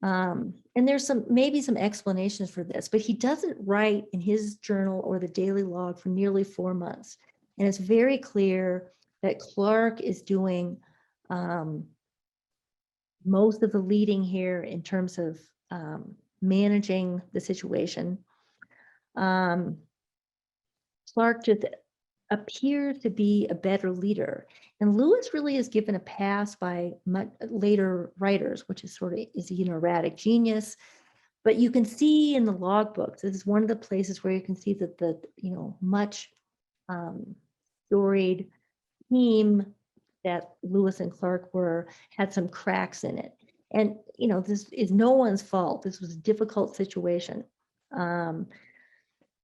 And there's maybe some explanations for this, but he doesn't write in his journal or the daily log for nearly 4 months. And it's very clear that Clark is doing most of the leading here in terms of managing the situation. Clark just appears to be a better leader. And Lewis really is given a pass by later writers, which is is an erratic genius. But you can see in the logbooks, this is one of the places where you can see that the much storied team that Lewis and Clark had some cracks in it. And this is no one's fault. This was a difficult situation.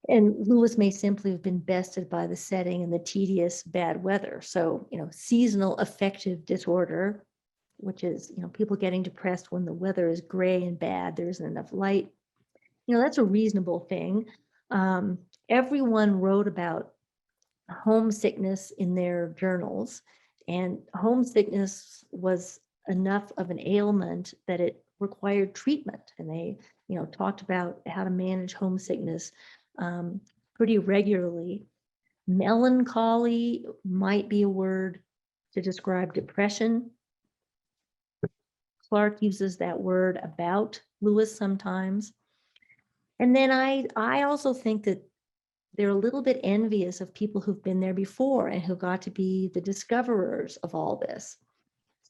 And Lewis may simply have been bested by the setting and the tedious bad weather. So, seasonal affective disorder, which is, people getting depressed when the weather is gray and bad, there isn't enough light. That's a reasonable thing. Everyone wrote about homesickness in their journals, and homesickness was enough of an ailment that it required treatment. And they, talked about how to manage homesickness pretty regularly. Melancholy might be a word to describe depression. Clark uses that word about Lewis sometimes. And then I also think that they're a little bit envious of people who've been there before and who got to be the discoverers of all this.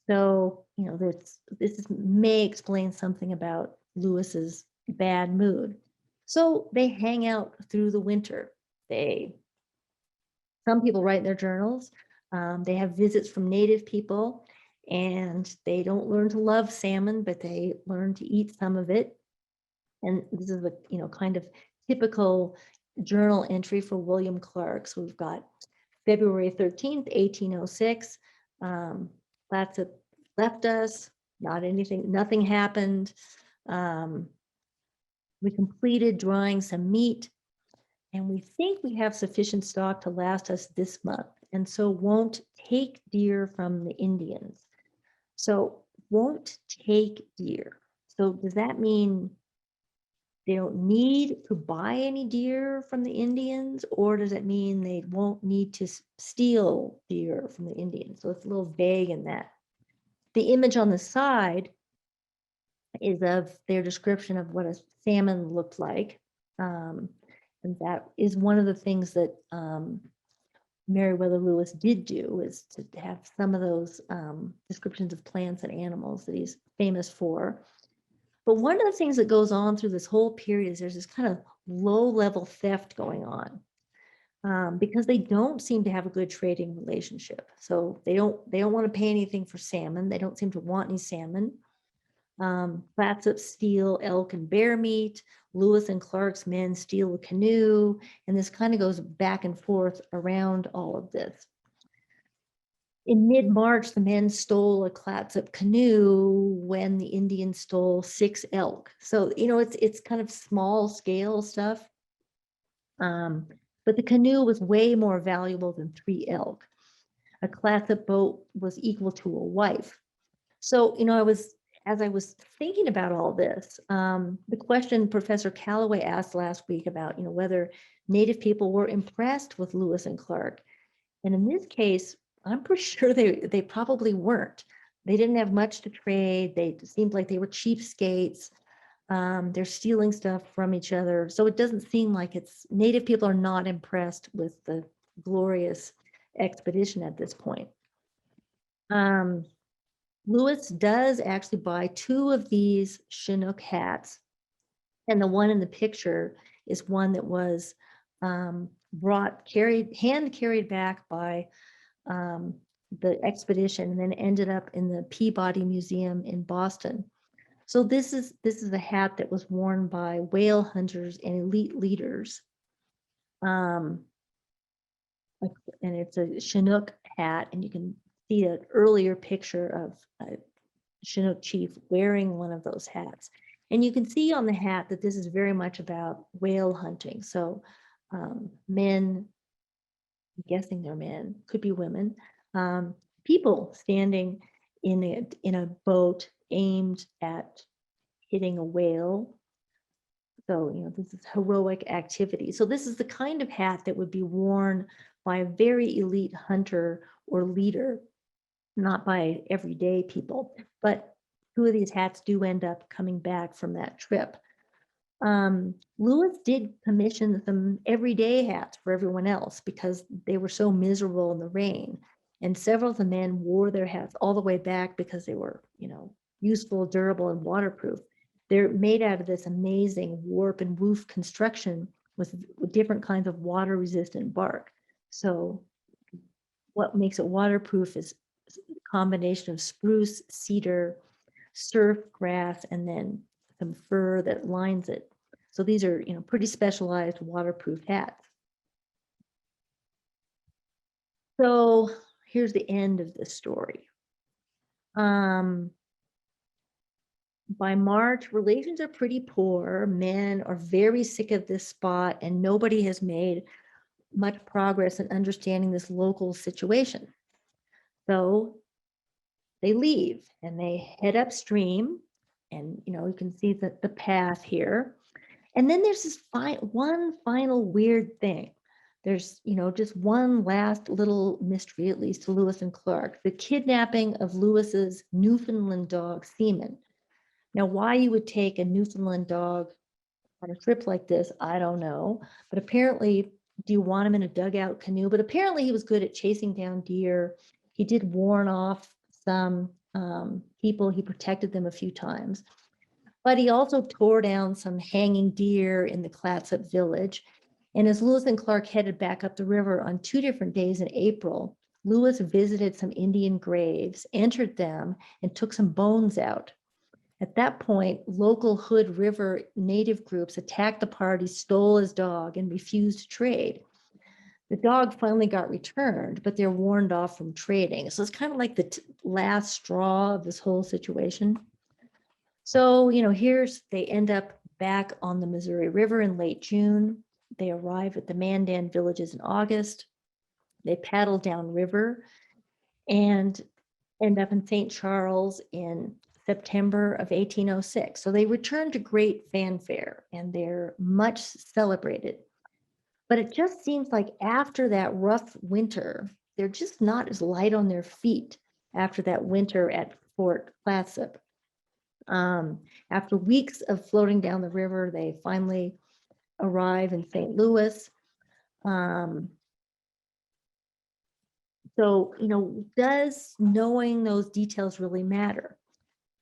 So, this may explain something about Lewis's bad mood. So they hang out through the winter. Some people write in their journals. They have visits from native people, and they don't learn to love salmon, but they learn to eat some of it. And this is a kind of typical journal entry for William Clark. So we've got February 13th, 1806. Clatsop left us. Nothing happened. We completed drying some meat, and we think we have sufficient stock to last us this month, and so won't take deer from the Indians. So won't take deer. So does that mean they don't need to buy any deer from the Indians, or does it mean they won't need to steal deer from the Indians? So it's a little vague in that. The image on the side is of their description of what a salmon looked like. And that is one of the things that Meriwether Lewis did do, is to have some of those descriptions of plants and animals that he's famous for. But one of the things that goes on through this whole period is there's this kind of low-level theft going on, because they don't seem to have a good trading relationship. So they don't want to pay anything for salmon. They don't seem to want any salmon. Clatsop steal elk and bear meat. Lewis and Clark's men steal a canoe, and this kind of goes back and forth around all of this. In mid-March, the men stole a Clatsop canoe when the Indians stole 6 elk. So, it's kind of small scale stuff. But the canoe was way more valuable than 3 elk. A Clatsop boat was equal to a wife. So, as I was thinking about all this, the question Professor Calloway asked last week about, whether Native people were impressed with Lewis and Clark. And in this case, I'm pretty sure they probably weren't. they didn't have much to trade. They seemed like they were cheapskates. They're stealing stuff from each other. So it doesn't seem like Native people are not impressed with the glorious expedition at this point. Lewis does actually buy 2 of these Chinook hats. And the one in the picture is one that was hand carried back by the expedition and then ended up in the Peabody Museum in Boston. So this is a hat that was worn by whale hunters and elite leaders. And it's a Chinook hat, and you can see an earlier picture of a Chinook chief wearing one of those hats. And you can see on the hat that this is very much about whale hunting. So men, I'm guessing they're men, could be women, people standing in a boat aimed at hitting a whale. So, this is heroic activity. So this is the kind of hat that would be worn by a very elite hunter or leader, not by everyday people. But 2 of these hats do end up coming back from that trip. Lewis did commission some everyday hats for everyone else because they were so miserable in the rain. And several of the men wore their hats all the way back because they were, useful, durable, and waterproof. They're made out of this amazing warp and woof construction with different kinds of water resistant bark. So what makes it waterproof is a combination of spruce, cedar, surf grass, and then some fur that lines it. So these are, pretty specialized waterproof hats. So here's the end of the story. By March, relations are pretty poor. Men are very sick of this spot, and nobody has made much progress in understanding this local situation. So they leave and they head upstream, and you can see the path here. And then there's this one final weird thing. There's, just one last little mystery, at least to Lewis and Clark, the kidnapping of Lewis's Newfoundland dog, Semen. Now, why you would take a Newfoundland dog on a trip like this, I don't know. But apparently, do you want him in a dugout canoe? But apparently he was good at chasing down deer. He did warn off some people. He protected them a few times. But he also tore down some hanging deer in the Clatsop village. And as Lewis and Clark headed back up the river on 2 different days in April, Lewis visited some Indian graves, entered them, and took some bones out. At that point, local Hood River native groups attacked the party, stole his dog, and refused to trade. The dog finally got returned, but they're warned off from trading. So it's kind of like the last straw of this whole situation. So, they end up back on the Missouri River in late June. They arrive at the Mandan villages in August. They paddle downriver and end up in St. Charles in September of 1806. So they return to great fanfare and they're much celebrated. But it just seems like after that rough winter, they're just not as light on their feet after that winter at Fort Clatsop. After weeks of floating down the river, they finally arrive in St. Louis. So, does knowing those details really matter?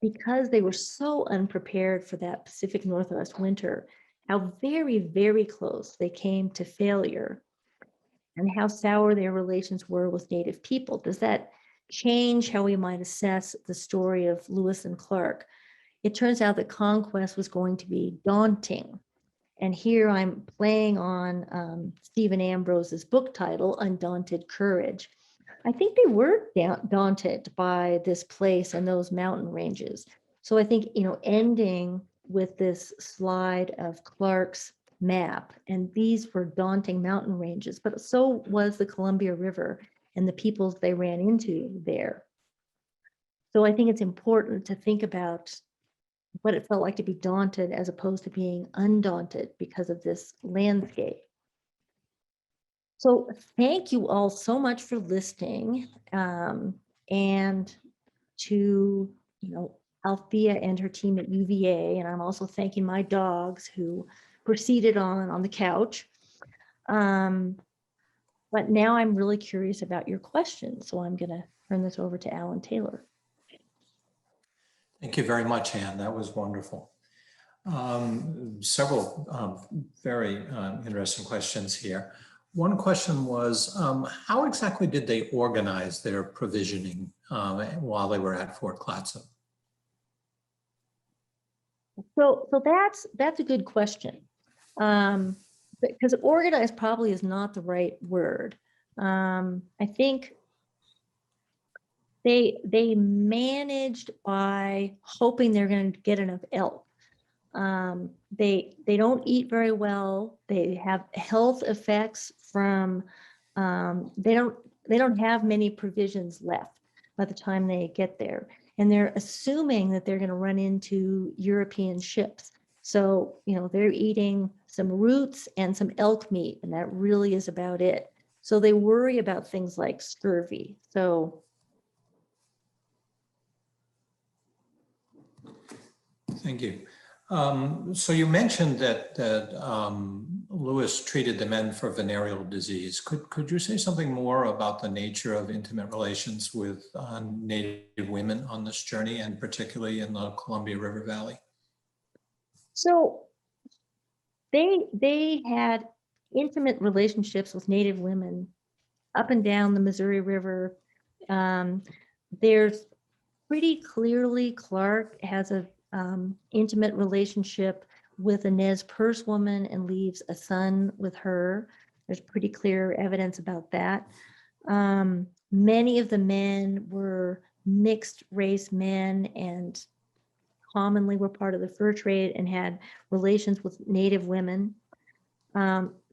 Because they were so unprepared for that Pacific Northwest winter, how very, very close they came to failure and how sour their relations were with Native people. Does that change how we might assess the story of Lewis and Clark? It turns out that conquest was going to be daunting. And here I'm playing on Stephen Ambrose's book title, Undaunted Courage. I think they were daunted by this place and those mountain ranges. So I think, ending with this slide of Clark's map, and these were daunting mountain ranges, but so was the Columbia River and the peoples they ran into there. So I think it's important to think about what it felt like to be daunted as opposed to being undaunted because of this landscape. So thank you all so much for listening. And to, Althea and her team at UVA. And I'm also thanking my dogs who proceeded on the couch. But now I'm really curious about your question. So I'm going to turn this over to Alan Taylor. Thank you very much, Anne. That was wonderful. Several very interesting questions here. One question was, how exactly did they organize their provisioning while they were at Fort Clatsop? So that's a good question. Because organized probably is not the right word. I think they managed by hoping they're going to get enough elk. They don't eat very well. They have health effects from they don't have many provisions left by the time they get there, and they're assuming that they're going to run into European ships. So they're eating some roots and some elk meat, and that really is about it. So they worry about things like scurvy. So thank you. So you mentioned that Lewis treated the men for venereal disease. Could you say something more about the nature of intimate relations with Native women on this journey, and particularly in the Columbia River Valley? So they had intimate relationships with Native women up and down the Missouri River. There's pretty clearly Clark has a intimate relationship with a Nez Perce woman and leaves a son with her. There's pretty clear evidence about that. Many of the men were mixed race men and commonly were part of the fur trade and had relations with Native women.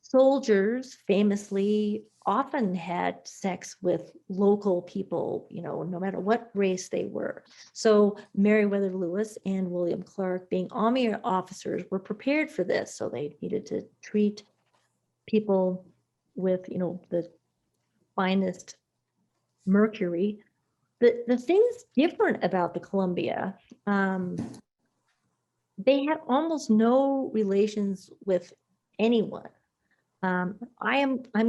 Soldiers famously often had sex with local people, no matter what race they were. So Meriwether Lewis and William Clark, being Army officers, were prepared for this. So they needed to treat people with, the finest mercury. The things different about the Columbia, they had almost no relations with anyone. I'm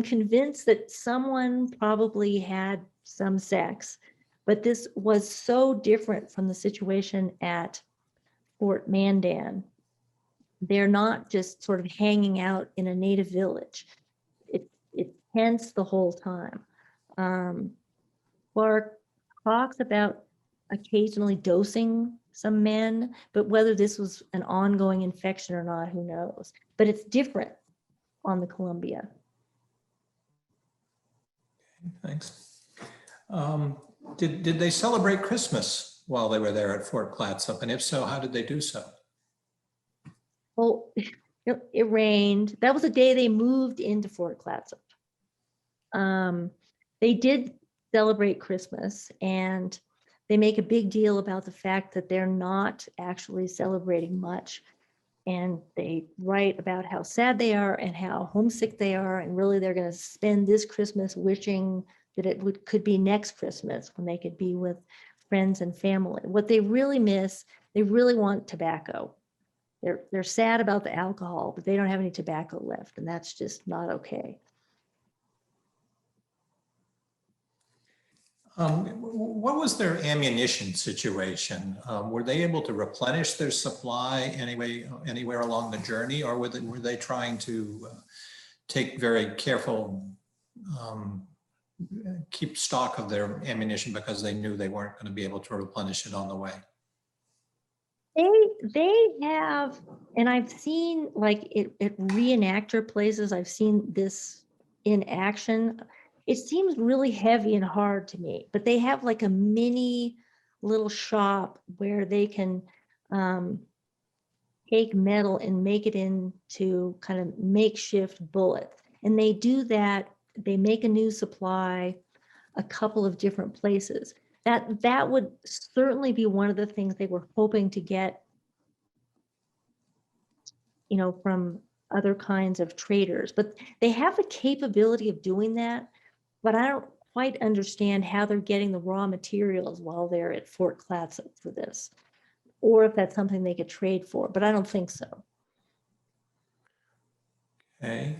convinced that someone probably had some sex, but this was so different from the situation at Fort Mandan. They're not just sort of hanging out in a native village. It's tense the whole time. Clark talks about occasionally dosing some men, but whether this was an ongoing infection or not, who knows? But it's different on the Columbia. Thanks. Did they celebrate Christmas while they were there at Fort Clatsop? And if so, how did they do so? Well, it rained. That was the day they moved into Fort Clatsop. They did celebrate Christmas, and they make a big deal about the fact that they're not actually celebrating much. And they write about how sad they are and how homesick they are. And really, they're going to spend this Christmas wishing that it could be next Christmas when they could be with friends and family. What they really miss, they really want tobacco. They're sad about the alcohol, but they don't have any tobacco left. And that's just not okay. What was their ammunition situation? Were they able to replenish their supply anywhere along the journey, or were they trying to take very careful, keep stock of their ammunition because they knew they weren't going to be able to replenish it on the way? They have, and I've seen like at reenactor places, I've seen this in action. It seems really heavy and hard to me, but they have like a mini little shop where they can take metal and make it into kind of makeshift bullets. And they do that, they make a new supply a couple of different places. That would certainly be one of the things they were hoping to get, from other kinds of traders, but they have the capability of doing that. But quite understand how they're getting the raw materials while they're at Fort Clatsop for this, or if that's something they could trade for, but I don't think so. Okay.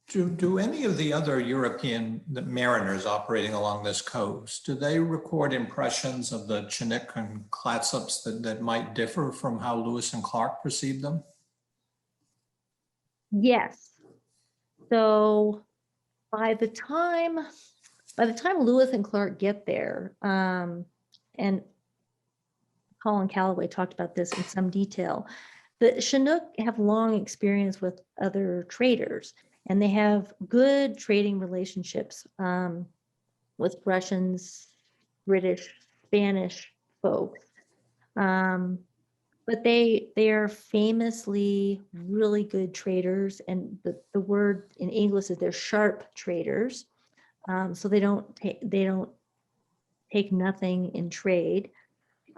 Do any of the other European mariners operating along this coast, do they record impressions of the Chinook and Clatsops that might differ from how Lewis and Clark perceived them? Yes. So by the time Lewis and Clark get there, and Colin Calloway talked about this in some detail, the Chinook have long experience with other traders, and they have good trading relationships with Russians, British, Spanish folks. But they are famously really good traders, and the word in English is they're sharp traders. So they don't take nothing in trade.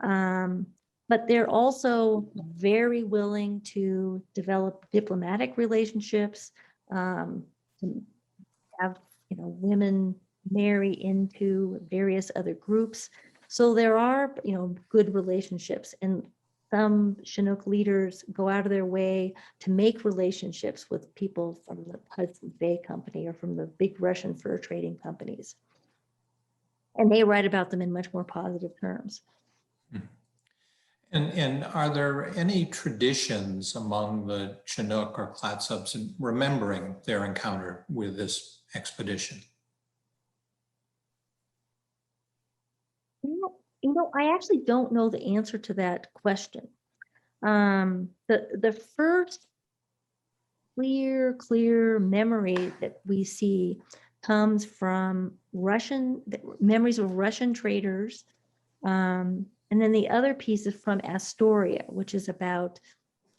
But they're also very willing to develop diplomatic relationships, to have women marry into various other groups. So there are good relationships, and some Chinook leaders go out of their way to make relationships with people from the Hudson Bay Company or from the big Russian fur trading companies. And they write about them in much more positive terms. And are there any traditions among the Chinook or Clatsops in remembering their encounter with this expedition? I actually don't know the answer to that question. The first clear memory that we see comes from memories of Russian traders. And then the other piece is from Astoria, which is about,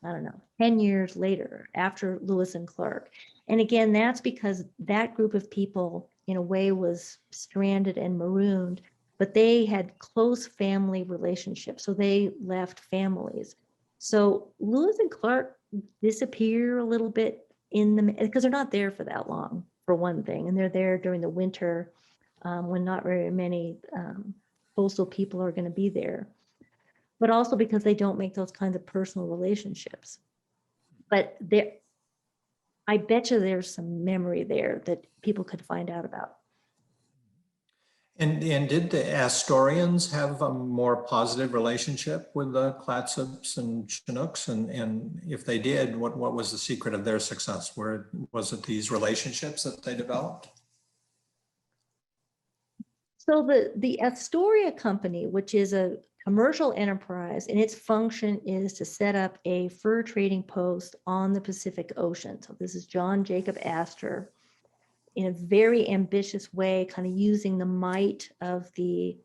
10 years later after Lewis and Clark. And again, that's because that group of people in a way was stranded and marooned, but they had close family relationships. So they left families. So Lewis and Clark disappear a little bit because they're not there for that long, for one thing. And they're there during the winter when not very many coastal people are going to be there, but also because they don't make those kinds of personal relationships. But I bet you there's some memory there that people could find out about. And did the Astorians have a more positive relationship with the Clatsops and Chinooks? And if they did, what was the secret of their success? Was it these relationships that they developed? So the Astoria Company, which is a commercial enterprise, and its function is to set up a fur trading post on the Pacific Ocean. So this is John Jacob Astor, in a very ambitious way, kind of using the might of the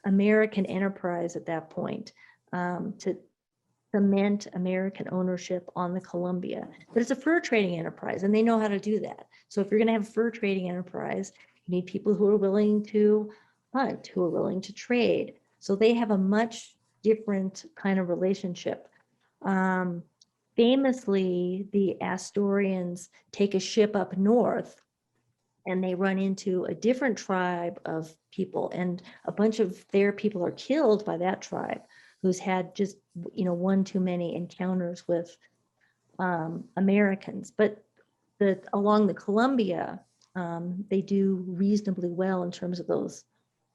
American enterprise at that point to cement American ownership on the Columbia. But it's a fur trading enterprise, and they know how to do that. So if you're going to have a fur trading enterprise, you need people who are willing to hunt, who are willing to trade. So they have a much different kind of relationship. Famously, the Astorians take a ship up north, and they run into a different tribe of people, and a bunch of their people are killed by that tribe, who's had just one too many encounters with Americans. But along the Columbia, they do reasonably well in terms of those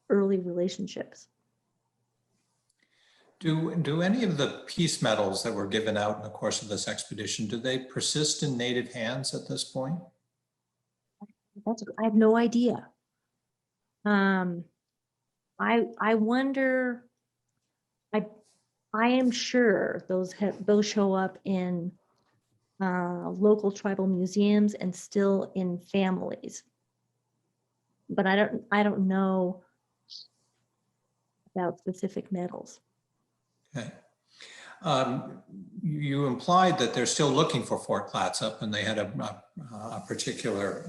early relationships. Do any of the peace medals that were given out in the course of this expedition, do they persist in native hands at this point? I have no idea. I wonder. I am sure those show up in local tribal museums and still in families, but I don't know about specific medals. Okay. You implied that they're still looking for Fort Clatsop, and they had a particular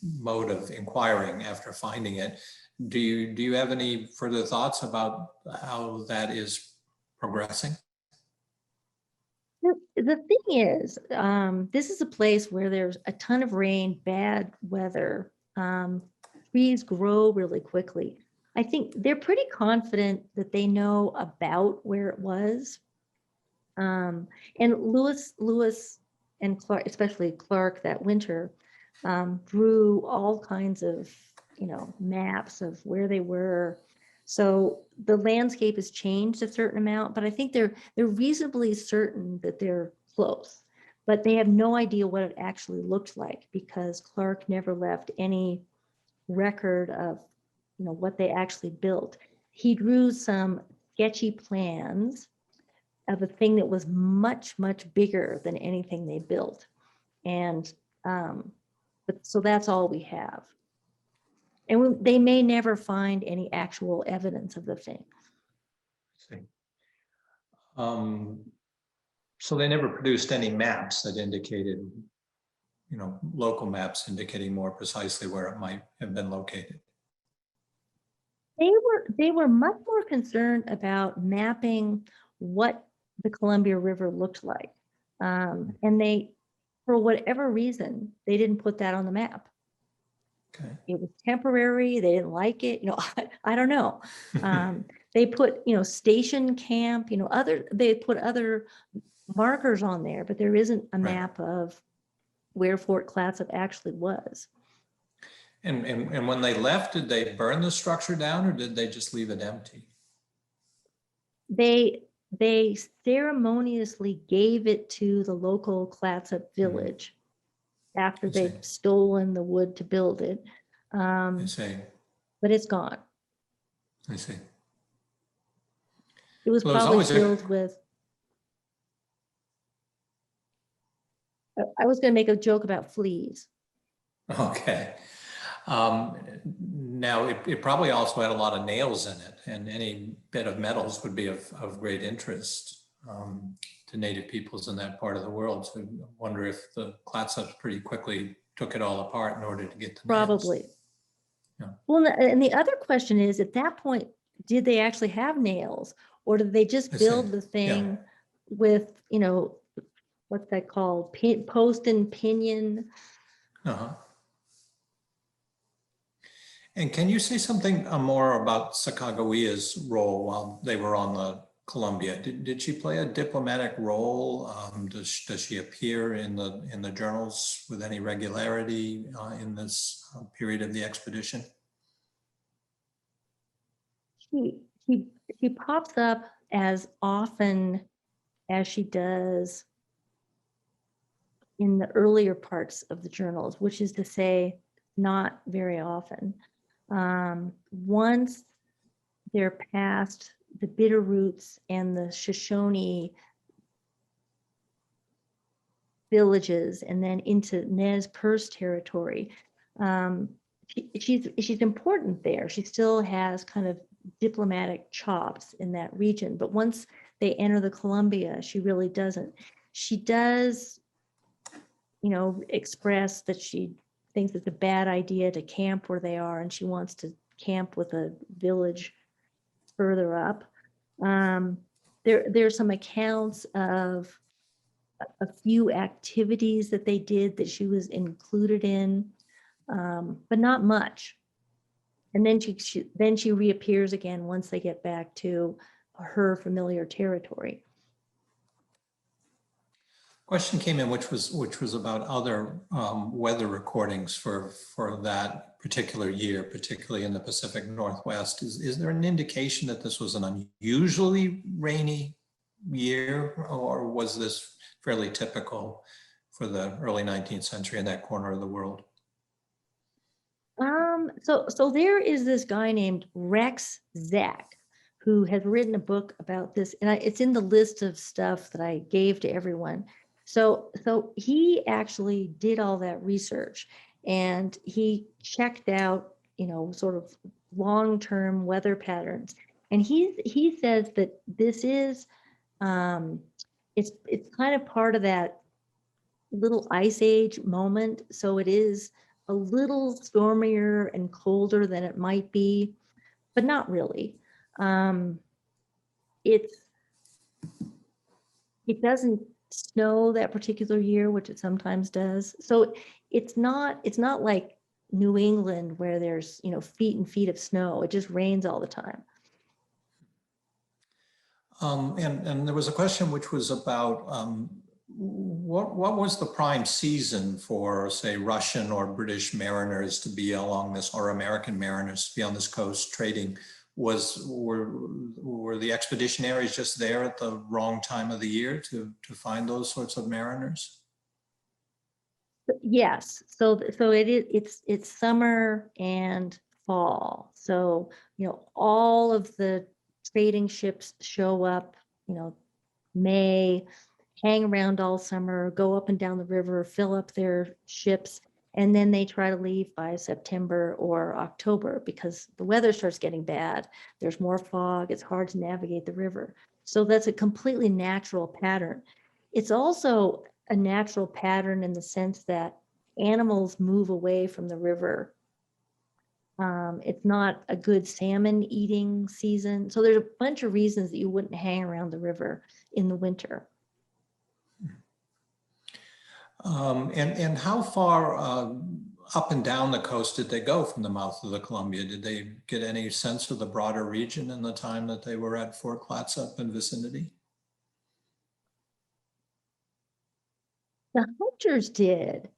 mode of inquiring after finding it. Do you have any further thoughts about how that is progressing? The thing is, this is a place where there's a ton of rain, bad weather. trees grow really quickly. I think they're pretty confident that they know about where it was. And Lewis and Clark, especially Clark that winter, drew all kinds of, maps of where they were. So the landscape has changed a certain amount, but I think they're reasonably certain that they're close, but they have no idea what it actually looked like because Clark never left any record of, what they actually built. He drew some sketchy plans of a thing that was much, much bigger than anything they built. And but so that's all we have. And they may never find any actual evidence of the thing. See. So they never produced any maps that indicated, local maps indicating more precisely where it might have been located. They were much more concerned about mapping what the Columbia River looked like. And they, for whatever reason, they didn't put that on the map. Okay. It was temporary. They didn't like it. I don't know. They put, station camp, they put other markers on there, but there isn't a map of where Fort Clatsop actually was. And when they left, did they burn the structure down or did they just leave it empty? They ceremoniously gave it to the local Clatsop village after they'd stolen the wood to build it. I see. But it's gone. I see. It was probably filled with. I was going to make a joke about fleas. Okay. Now, it probably also had a lot of nails in it, and any bit of metals would be of great interest to Native peoples in that part of the world. So I wonder if the Clatsops pretty quickly took it all apart in order to get the Probably. nails. Yeah. Well, and the other question is, at that point, did they actually have nails, or did they just build the thing with, what's that called? Post and pinion. Uh-huh. And can you say something more about Sacagawea's role while they were on the Columbia? Did she play a diplomatic role? Does she appear in the journals with any regularity in this period of the expedition? She pops up as often as she does in the earlier parts of the journals, which is to say, not very often. Once they're past the Bitterroots and the Shoshone villages and then into Nez Perce territory, she's important there. She still has kind of diplomatic chops in that region, but once they enter the Columbia, she really doesn't. She does, express that she thinks it's a bad idea to camp where they are, and she wants to camp with a village further up. There's some accounts of a few activities that they did that she was included in, but not much. And then she reappears again once they get back to her familiar territory. Question came in, which was about other weather recordings for that particular year, particularly in the Pacific Northwest. Is there an indication that this was an unusually rainy year, or was this fairly typical for the early 19th century in that corner of the world? So there is this guy named Rex Zach who has written a book about this, and it's in the list of stuff that I gave to everyone. So he actually did all that research, and he checked out, sort of long-term weather patterns. And he says that this is, it's kind of part of that little ice age moment. So it is a little stormier and colder than it might be, but not really. It doesn't snow that particular year, which it sometimes does. So it's not like New England where there's, you know, feet and feet of snow. It just rains all the time. And there was a question which was about what was the prime season for, say, Russian or British mariners to be along this, or American mariners to be on this coast trading? Were the expeditionaries just there at the wrong time of the year to find those sorts of mariners? Yes, so it's summer and fall. So, you know, all of the trading ships show up, you know, May, hang around all summer, go up and down the river, fill up their ships, and then they try to leave by September or October because the weather starts getting bad. There's more fog, it's hard to navigate the river. So that's a completely natural pattern. It's also a natural pattern in the sense that animals move away from the river. It's not a good salmon eating season. So there's a bunch of reasons that you wouldn't hang around the river in the winter. And how far up and down the coast did they go from the mouth of the Columbia? Did they get any sense of the broader region in the time that they were at Fort Clatsop and vicinity? The hunters did,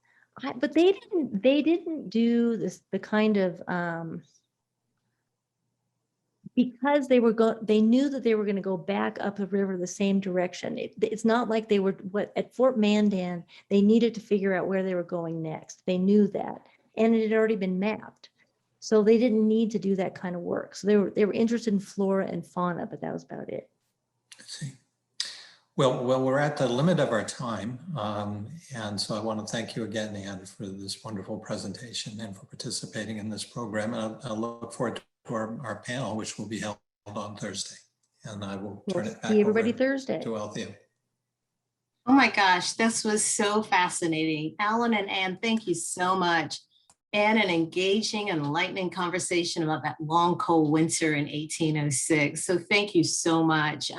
but they didn't. They didn't do this. The kind of because they were they knew that they were going to go back up the river the same direction. It's not like they were at Fort Mandan. They needed to figure out where they were going next. They knew that, and it had already been mapped, so they didn't need to do that kind of work. So they were interested in flora and fauna, but that was about it. I see. Well, we're at the limit of our time. And so I want to thank you again, Anne, for this wonderful presentation and for participating in this program. And I look forward to our panel, which will be held on Thursday. And I will turn it back See everybody over Thursday. to Althea. Oh my gosh, this was so fascinating. Alan and Anne, thank you so much. And an engaging and enlightening conversation about that long, cold winter in 1806. So thank you so much.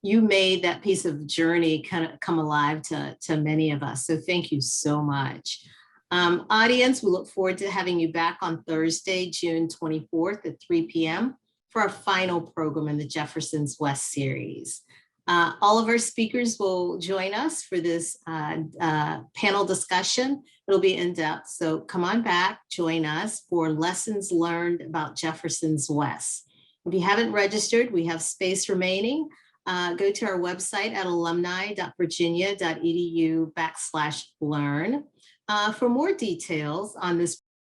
You made that piece of journey kind of come alive to many of us. So thank you so much. Audience, we look forward to having you back on Thursday, June 24th at 3 p.m. for our final program in the Jefferson's West series. All of our speakers will join us for this panel discussion. It'll be in depth, so come on back, join us for lessons learned about Jefferson's West. If you haven't registered, we have space remaining. Go to our website at alumni.virginia.edu/learn for more details on this